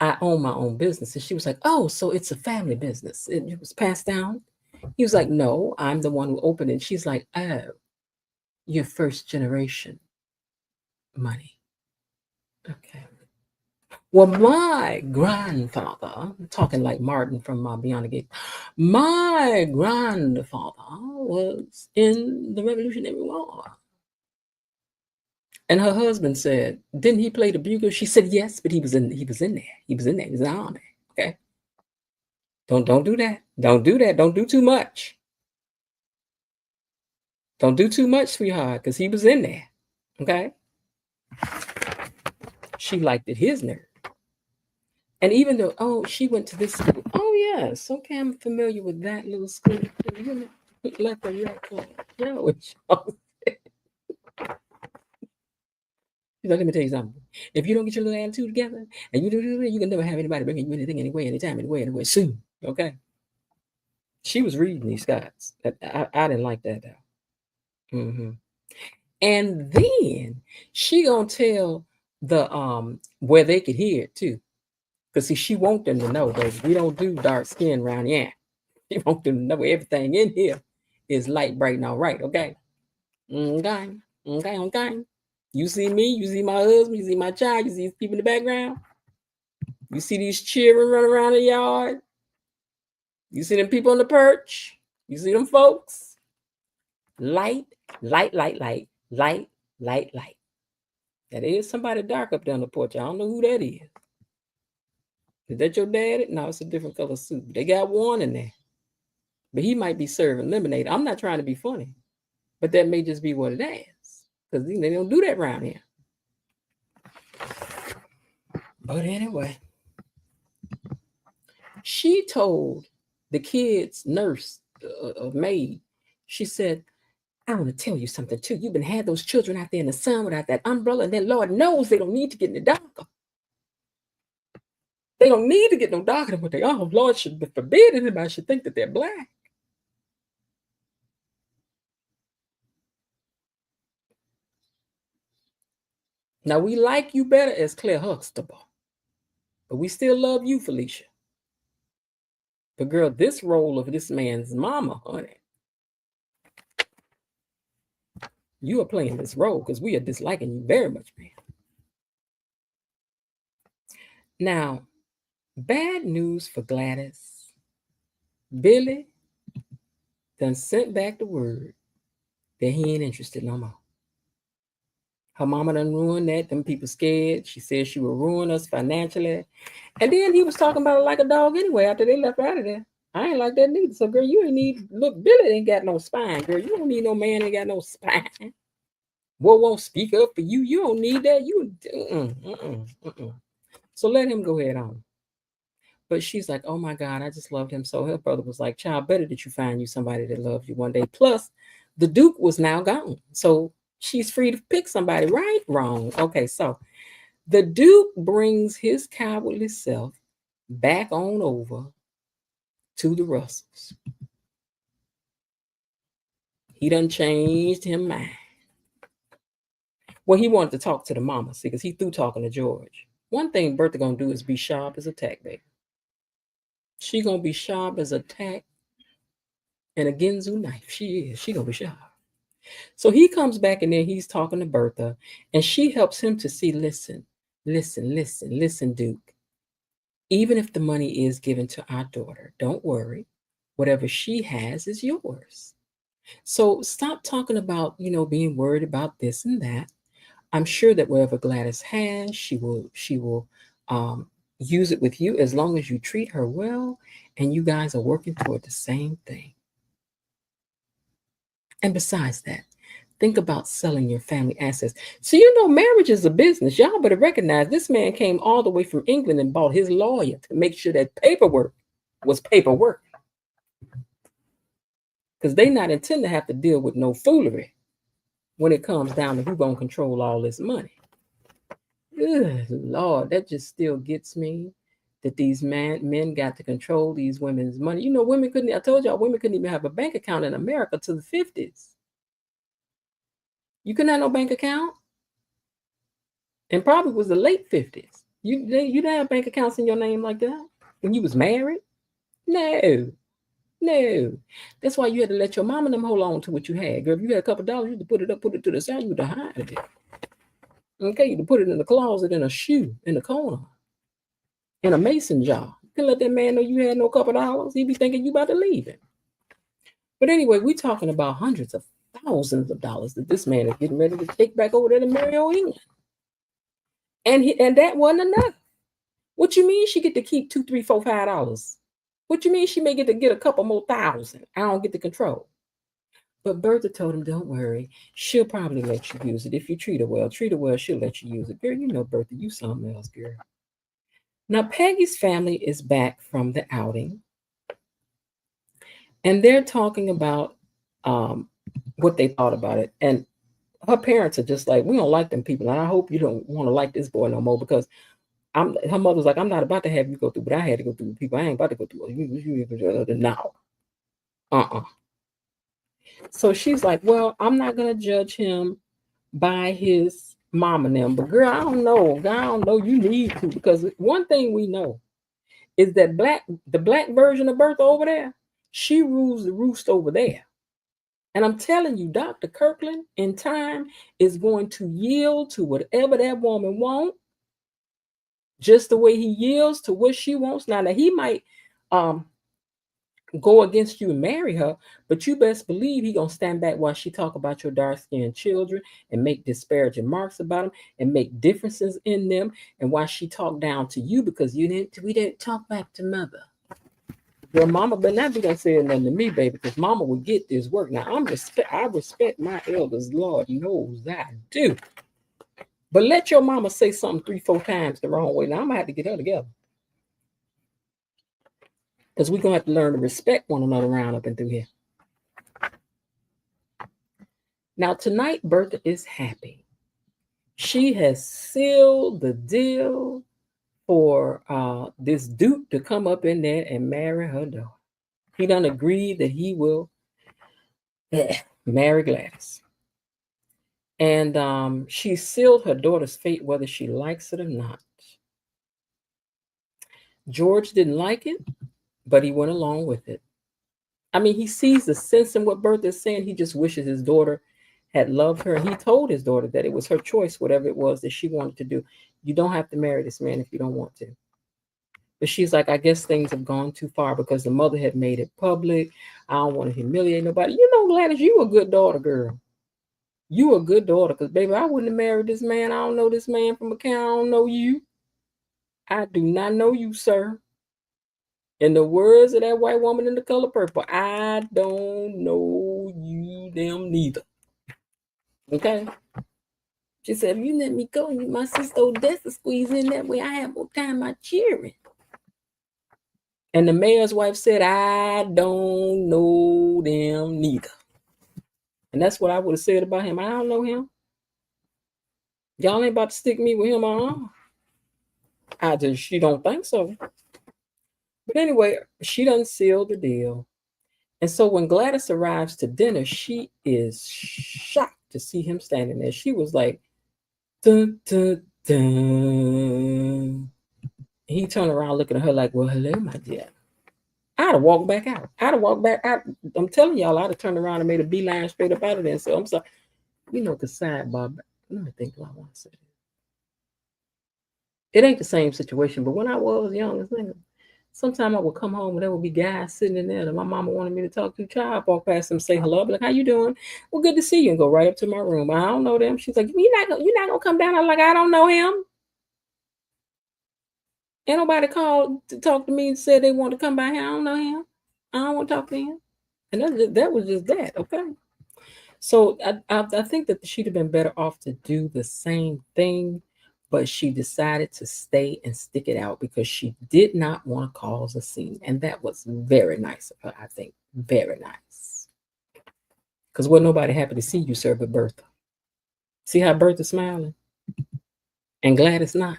B: I own my own business. And she was like, oh, so it's a family business. It was passed down. He was like, no, I'm the one who opened it. She's like, oh, you're first generation money. Okay. Well, my grandfather, I'm talking like Martin from Beyond the Gate, my grandfather was in the Revolutionary War. And her husband said, didn't he play the bugle? She said, yes, but he was in there. He was in there. He was in the army. Okay. Don't do that. Don't do that. Don't do too much. Don't do too much, sweetheart, because he was in there. Okay. She liked it, his nerve. And even though, oh, she went to this school. Oh, yes. Okay, I'm familiar with that little school. Let the record show. Let me tell you something. If you don't get your little attitude together, and you can never have anybody bringing you anything, anyway, anytime, anywhere, soon. Okay. She was reading these guys. I didn't like that though. Mm-hmm. And then she gonna tell the where they could hear it too. Because see, she want them to know that we don't do dark skin around here. She want them to know everything in here is light, bright, and all right. Okay. Okay. Okay. Okay. You see me, you see my husband, you see my child, you see these people in the background. You see these children running around the yard. You see them people on the perch. You see them folks. Light, light, light, light, light, light, light. That is somebody dark up there on the porch. I don't know who that is. Is that your daddy? No, it's a different color suit. They got one in there. But he might be serving lemonade. I'm not trying to be funny. But that may just be what it is. Because they don't do that around here. But anyway, she told the kid's nurse, maid, she said, I want to tell you something too. You've been had those children out there in the sun without that umbrella, and then Lord knows they don't need to get in the darker. They don't need to get no darker than what they are. Lord should forbid anybody should think that they're black. Now we like you better as Claire Huxtable, but we still love you, Felicia. But girl, this role of this man's mama, honey, you are playing this role because we are disliking you very much, man. Now, bad news for Gladys. Billy done sent back the word that he ain't interested no more. Her mama done ruined that. Them people scared. She said she would ruin us financially. And then he was talking about it like a dog anyway after they left her out of there. I ain't like that neither. So, girl, you ain't need, look, Billy ain't got no spine, girl. You don't need no man that got no spine. What won't speak up for you? You don't need that. So let him go ahead on. But she's like, oh my God, I just loved him. So her brother was like, child, better that you find you somebody that loves you one day. Plus, the Duke was now gone. So she's free to pick somebody, right? Wrong. Okay, so the Duke brings his cowardly self back on over to the Russells. He done changed his mind. Well, he wanted to talk to the mama, see, because he through talking to George. One thing Bertha gonna do is be sharp as a tack, baby. She gonna be sharp as a tack and a Ginzu knife. She gonna be sharp. So he comes back and then he's talking to Bertha, and she helps him to see, listen, Duke. Even if the money is given to our daughter, don't worry. Whatever she has is yours. So stop talking about, being worried about this and that. I'm sure that whatever Gladys has, she will um, use it with you as long as you treat her well and you guys are working toward the same thing. And besides that, think about selling your family assets. So marriage is a business. Y'all better recognize this man came all the way from England and bought his lawyer to make sure that paperwork was paperwork. Because they not intend to have to deal with no foolery when it comes down to who's going to control all this money. Good Lord, that just still gets me that these men got to control these women's money. Women couldn't, I told y'all, women couldn't even have a bank account in America till the 50s. You couldn't have no bank account. And probably was the late 50s. You didn't have bank accounts in your name like that when you was married? No. No. That's why you had to let your mom and them hold on to what you had. Girl, if you had a couple dollars, you had to put it to the side, you had to hide it. Okay, you had to put it in the closet, in a shoe, in the corner, in a mason jar. You can let that man know you had no couple dollars. He'd be thinking you about to leave him. But anyway, we're talking about hundreds of thousands of dollars that this man is getting ready to take back over there to marry old England. And that wasn't enough. What you mean she get to keep $2, $3, $4, $5? What you mean she may get to get a couple more thousand? I don't get the control. But Bertha told him, don't worry. She'll probably let you use it. If you treat her well, she'll let you use it. Girl, Bertha, you something else, girl. Now, Peggy's family is back from the outing. And they're talking about what they thought about it. And her parents are just like, we don't like them people. And I hope you don't want to like this boy no more because her mother's like, I'm not about to have you go through, but I had to go through with people. I ain't about to go through you now. So she's like, well, I'm not gonna judge him by his mom and them, but girl, I don't know. You need to, because one thing we know is that the black version of Bertha over there, she rules the roost over there. And I'm telling you, Dr. Kirkland in time is going to yield to whatever that woman wants, just the way he yields to what she wants. Now he might go against you and marry her, but you best believe he gonna stand back while she talk about your dark-skinned children and make disparaging marks about them and make differences in them, and why she talk down to you because we didn't talk back to mother. Your mama better not be gonna say nothing to me, baby, because mama will get this work. Now I respect my elders, Lord knows I do. But let your mama say something 3, 4 times the wrong way. Now I'm gonna have to get her together. Because we're gonna have to learn to respect one another around up and through here. Now tonight, Bertha is happy. She has sealed the deal for this duke to come up in there and marry her daughter. He done agreed that he will marry Gladys. And she sealed her daughter's fate whether she likes it or not. George didn't like it, but he went along with it. I mean, he sees the sense in what Bertha is saying. He just wishes his daughter had loved her. And he told his daughter that it was her choice, whatever it was that she wanted to do. You don't have to marry this man if you don't want to. But she's like, I guess things have gone too far because the mother had made it public. I don't want to humiliate nobody. Gladys, you a good daughter, girl. You a good daughter, because, baby, I wouldn't have married this man. I don't know this man from a cow. I don't know you. I do not know you, sir. In the words of that white woman in The Color Purple, I don't know you them neither. Okay? She said, if you let me go, my sister Odessa squeeze in that way, I have more time my cheering. And the mayor's wife said, I don't know them neither. And that's what I would have said about him. I don't know him. Y'all ain't about to stick me with him on. She don't think so. But anyway, she done sealed the deal. And so when Gladys arrives to dinner, she is shocked to see him standing there. She was like, dun, dun, dun. He turned around looking at her like, well, hello, my dear. I'd have walked back out. I'm telling y'all, I'd have turned around and made a beeline straight up out of there and said, I'm sorry. Because sidebar, let me think what I want to say. It ain't the same situation, but when I was young, Sometimes I would come home and there would be guys sitting in there that my mama wanted me to talk to. Child, walk past them, say hello, be like, "How you doing? Well, good to see you," and go right up to my room. I don't know them. She's like, you're not gonna come down." I'm like, "I don't know him. Ain't nobody called to talk to me and said they want to come by here. I don't know him. I don't want to talk to him." And that was just that. Okay. So I think that she'd have been better off to do the same thing, but she decided to stay and stick it out because she did not want to cause a scene. And that was very nice of her, I think. Very nice. Because wasn't nobody happy to see you, sir, but Bertha. See how Bertha's smiling? And Gladys not.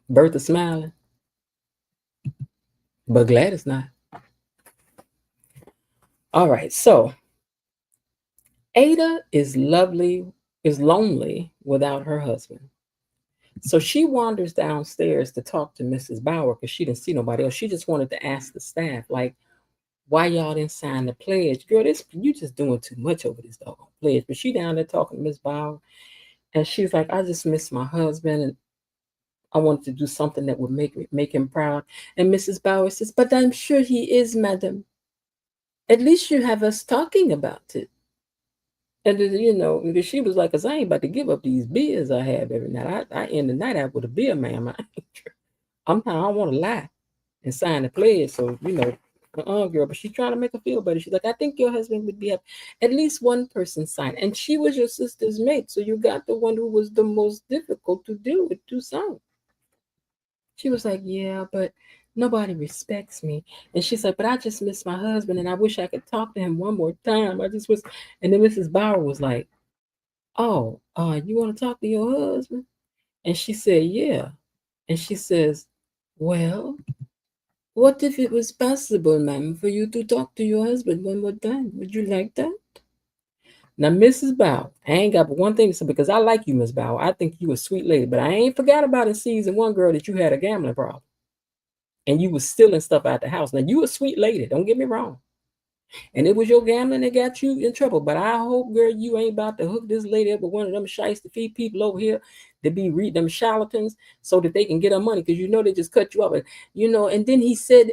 B: Bertha smiling, but Gladys not. All right, so Ada is lonely without her husband. So she wanders downstairs to talk to Mrs. Bauer because she didn't see nobody else. She just wanted to ask the staff, like, why y'all didn't sign the pledge? Girl, you just doing too much over this doggone pledge. But she down there talking to Miss Bauer, and she's like, I just miss my husband, and I wanted to do something that would make him proud. And Mrs. Bauer says, but I'm sure he is, madam. At least you have us talking about it. And because she was like, "Cause I ain't about to give up these beers I have every night. I end the night out with a beer, ma'am. I don't want to lie and sign the pledge. So girl." But she's trying to make her feel better. She's like, "I think your husband would be happy. At least one person signed, and she was your sister's mate. So you got the one who was the most difficult to deal with to sign." She was like, "Yeah, but nobody respects me." And she's like, "But I just miss my husband, and I wish I could talk to him one more time. I just was." And then Mrs. Bauer was like, "Oh, you want to talk to your husband?" And she said, "Yeah." And she says, "Well, what if it was possible, ma'am, for you to talk to your husband one more time? Would you like that?" Now, Mrs. Bauer, I ain't got but one thing to say because I like you, Miss Bauer. I think you a sweet lady, but I ain't forgot about in season one, girl, that you had a gambling problem and you was stealing stuff out the house. Now, you a sweet lady, don't get me wrong. And it was your gambling that got you in trouble. But I hope, girl, you ain't about to hook this lady up with one of them shites to feed people over here to be reading them charlatans so that they can get her money because they just cut you up. And then he said,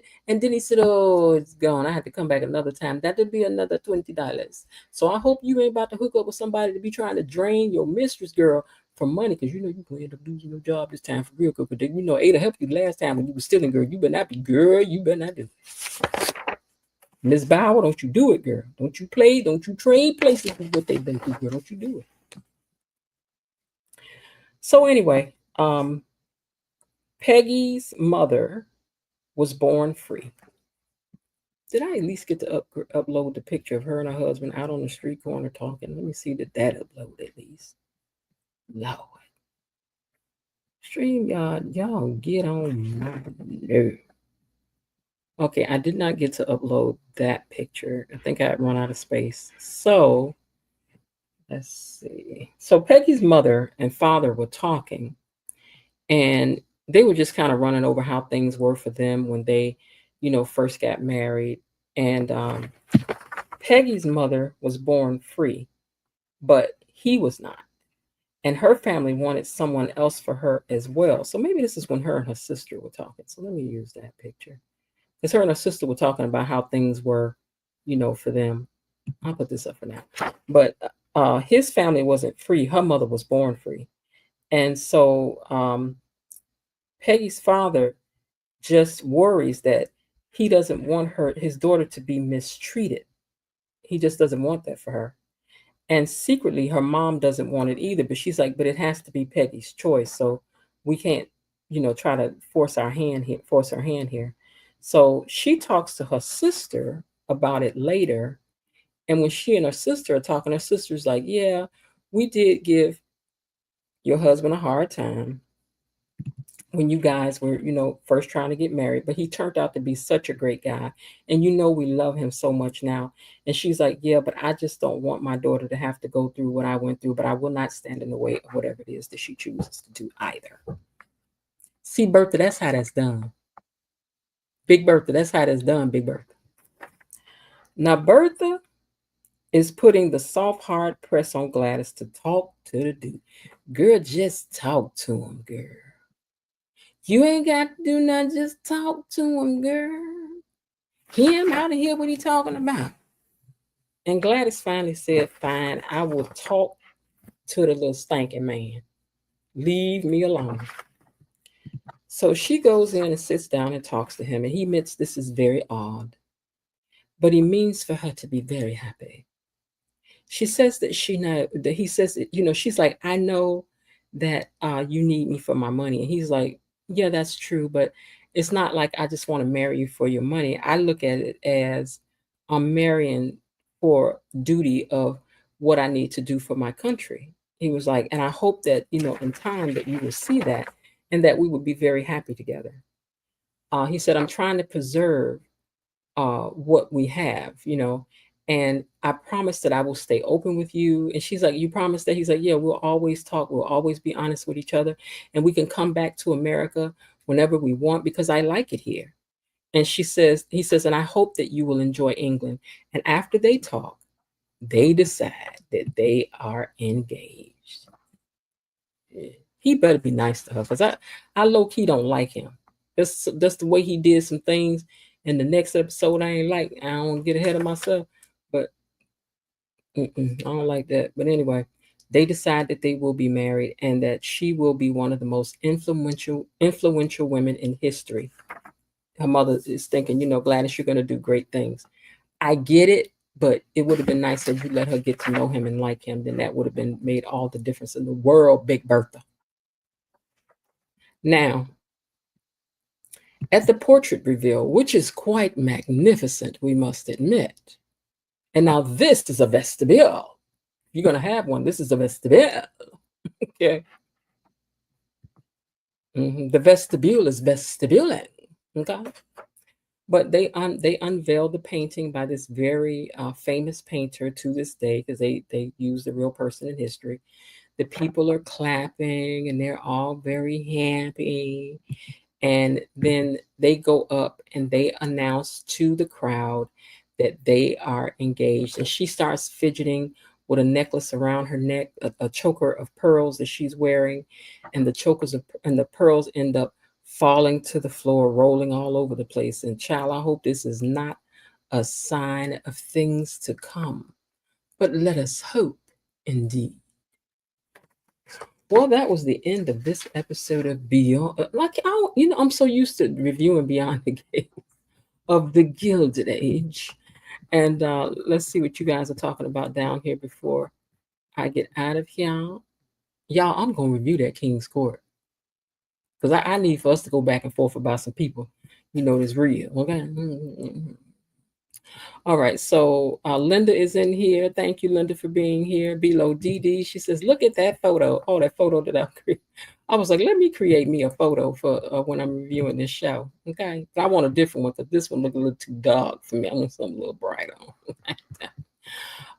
B: "Oh, it's gone. I have to come back another time. That'll be another $20. So I hope you ain't about to hook up with somebody to be trying to drain your mistress, girl, for money because you're gonna end up losing your job this time for real. Because Ada helped you last time when you were stealing, girl. You better not be, girl. You better not do it. Miss Bauer, don't you do it, girl. Don't you play, don't you trade places with what they've been through, girl. Don't you do it." So anyway, Peggy's mother was born free. Did I at least get to upload the picture of her and her husband out on the street corner talking? Let me see, did that upload at least? Lord. StreamYard, y'all get on my nerve. Okay, I did not get to upload that picture. I think I run out of space. So let's see. So Peggy's mother and father were talking, and they were just kind of running over how things were for them when they, first got married. And Peggy's mother was born free, but he was not. And her family wanted someone else for her as well. So maybe this is when her and her sister were talking. So let me use that picture. Because her and her sister were talking about how things were, for them. I'll put this up for now. But his family wasn't free. Her mother was born free. And so Peggy's father just worries that he doesn't want his daughter to be mistreated. He just doesn't want that for her. And secretly, her mom doesn't want it either. But she's like, but it has to be Peggy's choice. So we can't, try to force her hand here. So she talks to her sister about it later. And when she and her sister are talking, her sister's like, "Yeah, we did give your husband a hard time when you guys were, first trying to get married, but he turned out to be such a great guy. And we love him so much now." And she's like, "Yeah, but I just don't want my daughter to have to go through what I went through, but I will not stand in the way of whatever it is that she chooses to do either." See, Bertha, that's how that's done. Big Bertha, that's how that's done, Big Bertha. Now, Bertha is putting the soft, hard press on Gladys to talk to the dude. Girl, just talk to him, girl. You ain't got to do nothing, just talk to him, girl. Hear him out and hear what he talking about. And Gladys finally said, fine, I will talk to the little stinking man. Leave me alone. So she goes in and sits down and talks to him, and he admits this is very odd, but he means for her to be very happy. She says that she know that he says that, she's like, I know that you need me for my money. And he's like, yeah, that's true, but it's not like I just want to marry you for your money. I look at it as I'm marrying for duty of what I need to do for my country. He was like, and I hope that, in time that you will see that and that we would be very happy together. He said, I'm trying to preserve what we have, and I promise that I will stay open with you. And she's like, you promise that? He's like, yeah, we'll always talk. We'll always be honest with each other. And we can come back to America whenever we want because I like it here. And he says, and I hope that you will enjoy England. And after they talk, they decide that they are engaged. He better be nice to her because I low key don't like him. That's the way he did some things in the next episode. I ain't like. I don't get ahead of myself, but I don't like that. But anyway, they decide that they will be married and that she will be one of the most influential women in history. Her mother is thinking, Gladys, you're going to do great things. I get it, but it would have been nice if you let her get to know him and like him. Then that would have been made all the difference in the world, Big Bertha. Now, at the portrait reveal, which is quite magnificent, we must admit. And now this is a vestibule. You're going to have one. This is a vestibule. Okay. The vestibule is vestibuling. Okay. But they unveiled the painting by this very famous painter to this day because they use the real person in history. The people are clapping and they're all very happy. And then they go up and they announce to the crowd that they are engaged. And she starts fidgeting with a necklace around her neck, a choker of pearls that she's wearing, and the pearls end up falling to the floor, rolling all over the place. And child, I hope this is not a sign of things to come, but let us hope indeed. Well, that was the end of this episode of Beyond. I'm so used to reviewing Beyond the Gate of the Gilded Age. And let's see what you guys are talking about down here before I get out of here. Y'all, I'm going to review that King's Court. Because I need for us to go back and forth about some people. That's real. Okay. All right, so Linda is in here. Thank you, Linda, for being here. Below DD, she says, look at that photo. Oh, that photo that I created. I was like, let me create me a photo for when I'm reviewing this show. Okay, I want a different one because this one looked a little too dark for me. I want something a little bright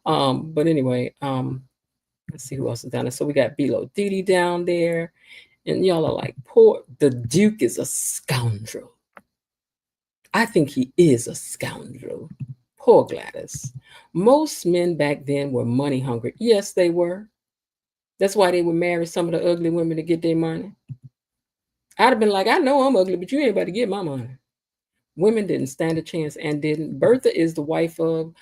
B: on. But anyway, let's see who else is down there. So we got Below DD down there. And y'all are like, poor, the Duke is a scoundrel. I think he is a scoundrel. Poor Gladys. Most men back then were money hungry. Yes, they were. That's why they would marry some of the ugly women to get their money. I'd have been like, I know I'm ugly, but you ain't about to get my money. Women didn't stand a chance and didn't. Bertha is the wife of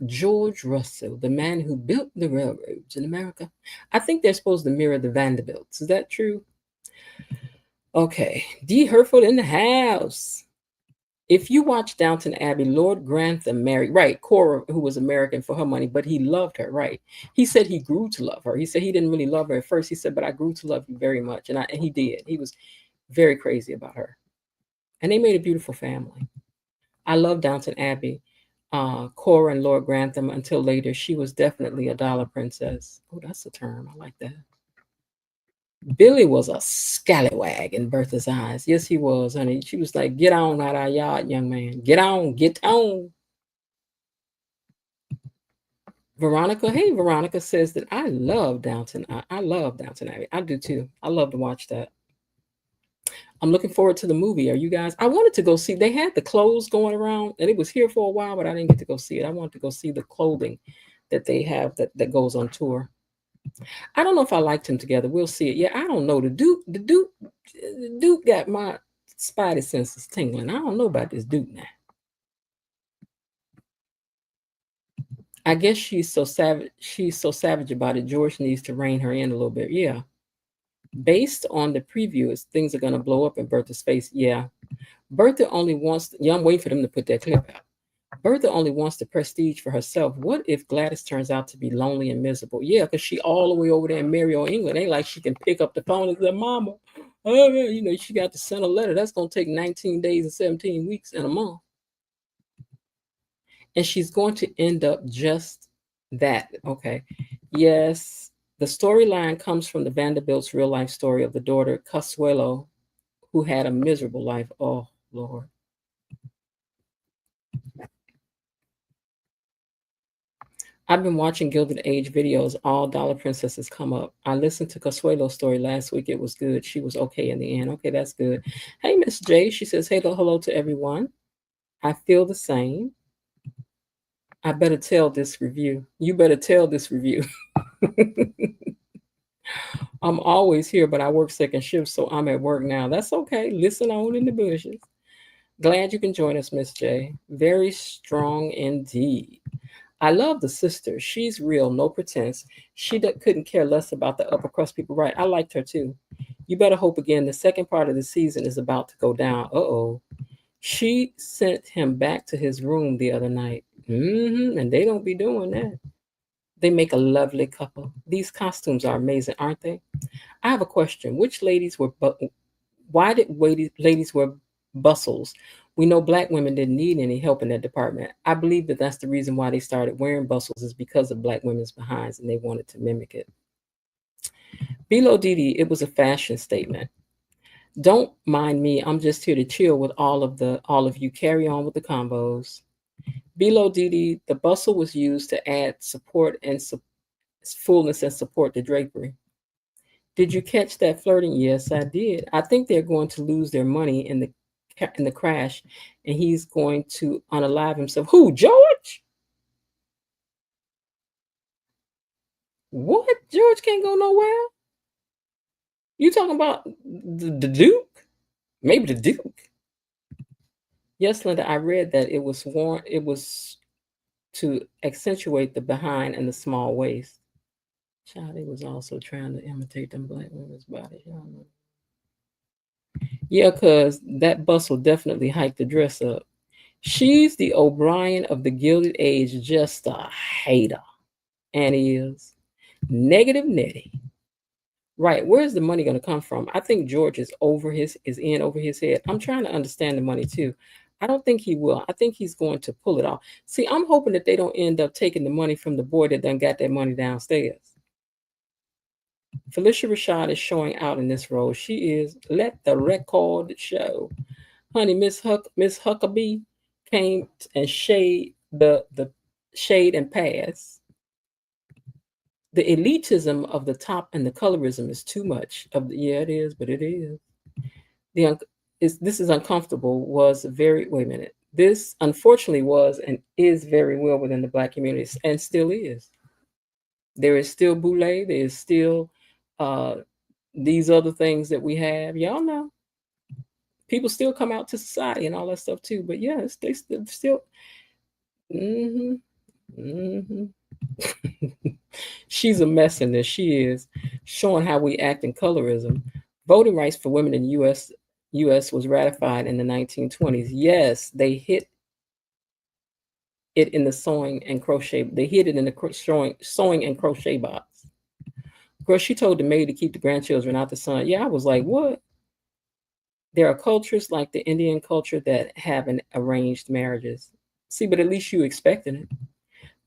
B: George Russell, the man who built the railroads in America. I think they're supposed to mirror the Vanderbilts. Is that true? Okay. D. Hereford in the house. If you watch Downton Abbey, Lord Grantham married, right, Cora, who was American for her money, but he loved her, right? He said he grew to love her. He said he didn't really love her at first. He said, but I grew to love you very much. And he did. He was very crazy about her. And they made a beautiful family. I love Downton Abbey. Cora and Lord Grantham until later. She was definitely a dollar princess. Oh, that's a term. I like that. Billy was a scallywag in Bertha's eyes. Yes, he was, honey. She was like, get on out our yard, young man. Get on, get on. Veronica, hey, Veronica says that I love Downton. I love Downton Abbey. I do too. I love to watch that. I'm looking forward to the movie. Are you guys? I wanted to go see. They had the clothes going around, and it was here for a while, but I didn't get to go see it. I wanted to go see the clothing that they have that goes on tour. I don't know if I liked him together. We'll see it. Yeah, I don't know. The Duke got my spidey senses tingling. I don't know about this Duke now. I guess she's so savage. She's so savage about it. George needs to rein her in a little bit. Yeah. Based on the previews, things are gonna blow up in Bertha's face. Yeah. Bertha only wants. Yeah, I'm waiting for them to put that clip out. Bertha only wants the prestige for herself. What if Gladys turns out to be lonely and miserable? Yeah, because she all the way over there in Mario, England. Ain't like she can pick up the phone and say, Mama, oh, she got to send a letter. That's going to take 19 days and 17 weeks and a month. And she's going to end up just that. Okay. Yes, the storyline comes from the Vanderbilt's real life story of the daughter, Consuelo, who had a miserable life. Oh, Lord. I've been watching Gilded Age videos. All Dollar Princesses come up. I listened to Consuelo's story last week. It was good. She was okay in the end. Okay, that's good. Hey, Miss J. She says, hello to everyone. I feel the same. I better tell this review. You better tell this review. I'm always here, but I work second shift, so I'm at work now. That's okay. Listen on in the bushes. Glad you can join us, Miss J. Very strong indeed. I love the sister. She's real, no pretense. She couldn't care less about the upper crust people. Right. I liked her too. You better hope again. The second part of the season is about to go down. Uh-oh. She sent him back to his room the other night. And they don't be doing that. They make a lovely couple. These costumes are amazing, aren't they? I have a question. Why did ladies wear bustles? We know Black women didn't need any help in that department. I believe that that's the reason why they started wearing bustles is because of Black women's behinds and they wanted to mimic it. Below Didi, it was a fashion statement. Don't mind me. I'm just here to chill with all of you. Carry on with the combos. Below Didi, the bustle was used to add support and fullness and support the drapery. Did you catch that flirting? Yes, I did. I think they're going to lose their money in the crash, and he's going to unalive himself. Who, George? What? George can't go nowhere? You talking about the Duke? Maybe the Duke. Yes, Linda, I read that it was worn. It was to accentuate the behind and the small waist. Child, he was also trying to imitate them Black women's body. Yeah, because that bustle definitely hiked the dress up. She's the O'Brien of the Gilded Age, just a hater. And is. Negative Nettie. Right. Where's the money going to come from? I think George is in over his head. I'm trying to understand the money too. I don't think he will. I think he's going to pull it off. See, I'm hoping that they don't end up taking the money from the boy that done got that money downstairs. Felicia Rashad is showing out in this role. She is. Let the record show. Honey, Miss Huckabee came and shade the shade and pass. The elitism of the top and the colorism is too much. Yeah, it is, but it is. This is uncomfortable. Was very wait a minute. This unfortunately was and is very well within the Black community and still is. There is still boule. There is still these other things that we have. Y'all know. People still come out to society and all that stuff too. But yes, they still. Mm-hmm. Mm-hmm. She's a mess in this. She is showing how we act in colorism. Voting rights for women in the U.S. was ratified in the 1920s. Yes, they hit it in the sewing and crochet. They hid it in the sewing and crochet box. Of course, she told the maid to keep the grandchildren out the sun. Yeah, I was like, what? There are cultures like the Indian culture that have arranged marriages. See, but at least you expected it.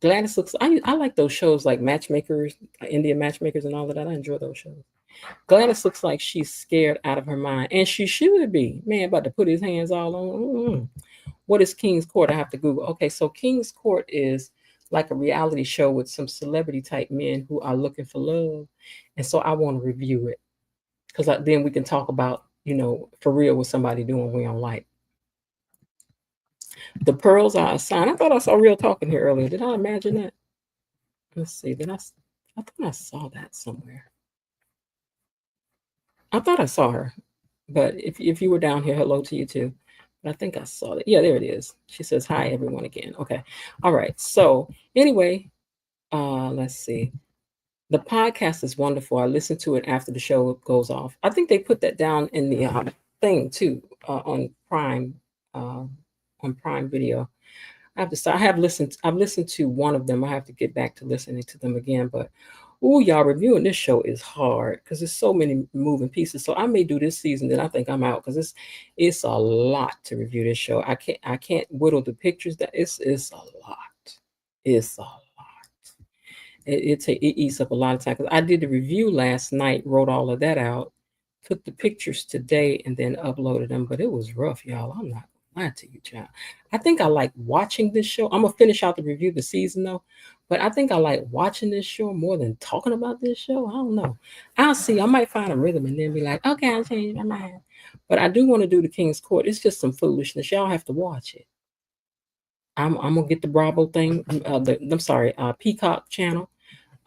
B: Gladys looks. I like those shows like Matchmakers, Indian Matchmakers, and all of that. I enjoy those shows. Gladys looks like she's scared out of her mind, and she should be. Man, about to put his hands all on. What is King's Court? I have to Google. Okay, so King's Court is like a reality show with some celebrity type men who are looking for love, and so I want to review it because then we can talk about for real what somebody doing we don't like. The pearls are a sign. I thought I saw Real talking here earlier. Did I imagine that? Let's see. Did I? I thought I saw that somewhere. I thought I saw her, but if you were down here, hello to you too. But I think I saw it. Yeah, there it is. She says hi everyone again. Okay, all right. So anyway, let's see. The podcast is wonderful. I listen to it after the show goes off. I think they put that down in the thing too on Prime on Prime Video. I have to start. I've listened to one of them. I have to get back to listening to them again. But ooh, y'all, reviewing this show is hard because there's so many moving pieces. So I may do this season, then I think I'm out because it's a lot to review this show. I can't whittle the pictures. That it's a lot. It's a lot. It eats up a lot of time because I did the review last night, wrote all of that out, took the pictures today, and then uploaded them. But it was rough, y'all. I'm not gonna lie to you, child. I think I like watching this show. I'm gonna finish out the review the season though, but I think I like watching this show more than talking about this show. I don't know. I'll see. I might find a rhythm and then be like, okay, I'll change my mind. But I do want to do the King's Court. It's just some foolishness. Y'all have to watch it. I'm gonna get the Bravo thing. Peacock channel.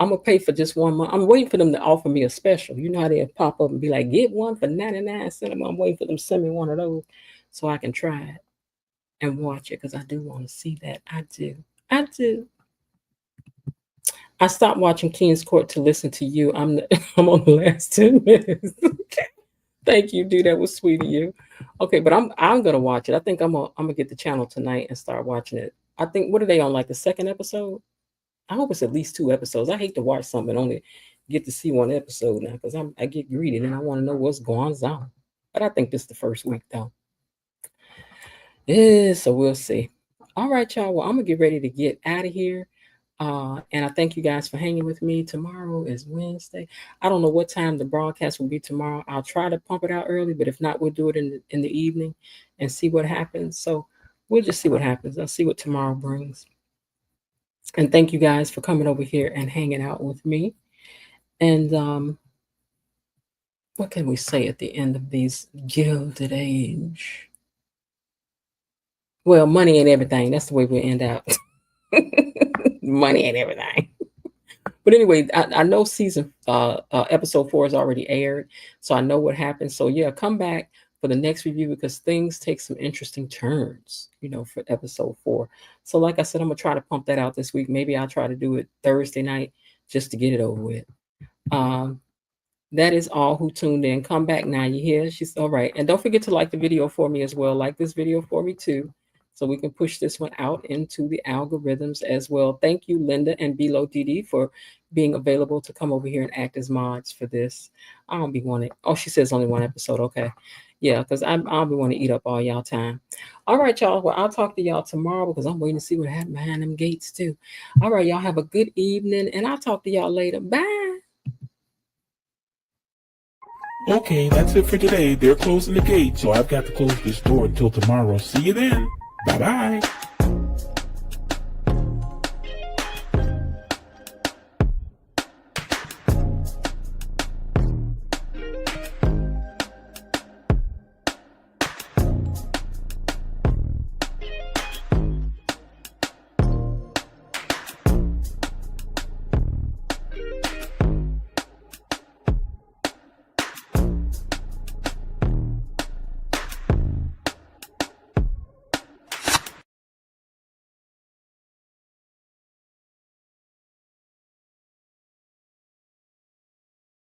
B: I'm gonna pay for just 1 month. I'm waiting for them to offer me a special. You know how they pop up and be like, get one for 99 cents. I'm waiting for them to send me one of those so I can try it and watch it because I do want to see that. I do. I stopped watching King's Court to listen to you. I'm on the last 10 minutes. Okay. Thank you, dude. That was sweet of you. Okay, but I'm gonna watch it. I think I'm gonna get the channel tonight and start watching it. I think what are they on, like the second episode? I hope it's at least 2 episodes. I hate to watch something and only get to see 1 episode now because I get greedy and I want to know what's going on. But I think this is the first week though. Yeah, so we'll see. All right, y'all. Well, I'm gonna get ready to get out of here. And I thank you guys for hanging with me. Tomorrow is Wednesday. I don't know what time the broadcast will be tomorrow. I'll try to pump it out early, but if not, we'll do it in the evening and see what happens. So we'll just see what happens. I'll see what tomorrow brings. And thank you guys for coming over here and hanging out with me. And what can we say at the end of these Gilded Age? Well, money ain't everything. That's the way we end out. Money ain't everything. But anyway, I know episode 4 is already aired, so I know what happened. So yeah, come back for the next review because things take some interesting turns, for episode 4. So like I said, I'm gonna try to pump that out this week. Maybe I'll try to do it Thursday night just to get it over with. That is all who tuned in. Come back now. You hear? She's all right. And don't forget to like the video for me as well. Like this video for me too, so we can push this one out into the algorithms as well. Thank you, Linda and Bilo DD, for being available to come over here and act as mods for this. I don't be wanting. Oh, she says only 1 episode. Okay. Yeah, because I'll be wanting to eat up all y'all time. All right, y'all. Well, I'll talk to y'all tomorrow because I'm waiting to see what happened behind them gates too. All right, y'all have a good evening, and I'll talk to y'all later. Bye.
C: Okay, that's it for today. They're closing the gate, so I've got to close this door until tomorrow. See you then. Bye-bye.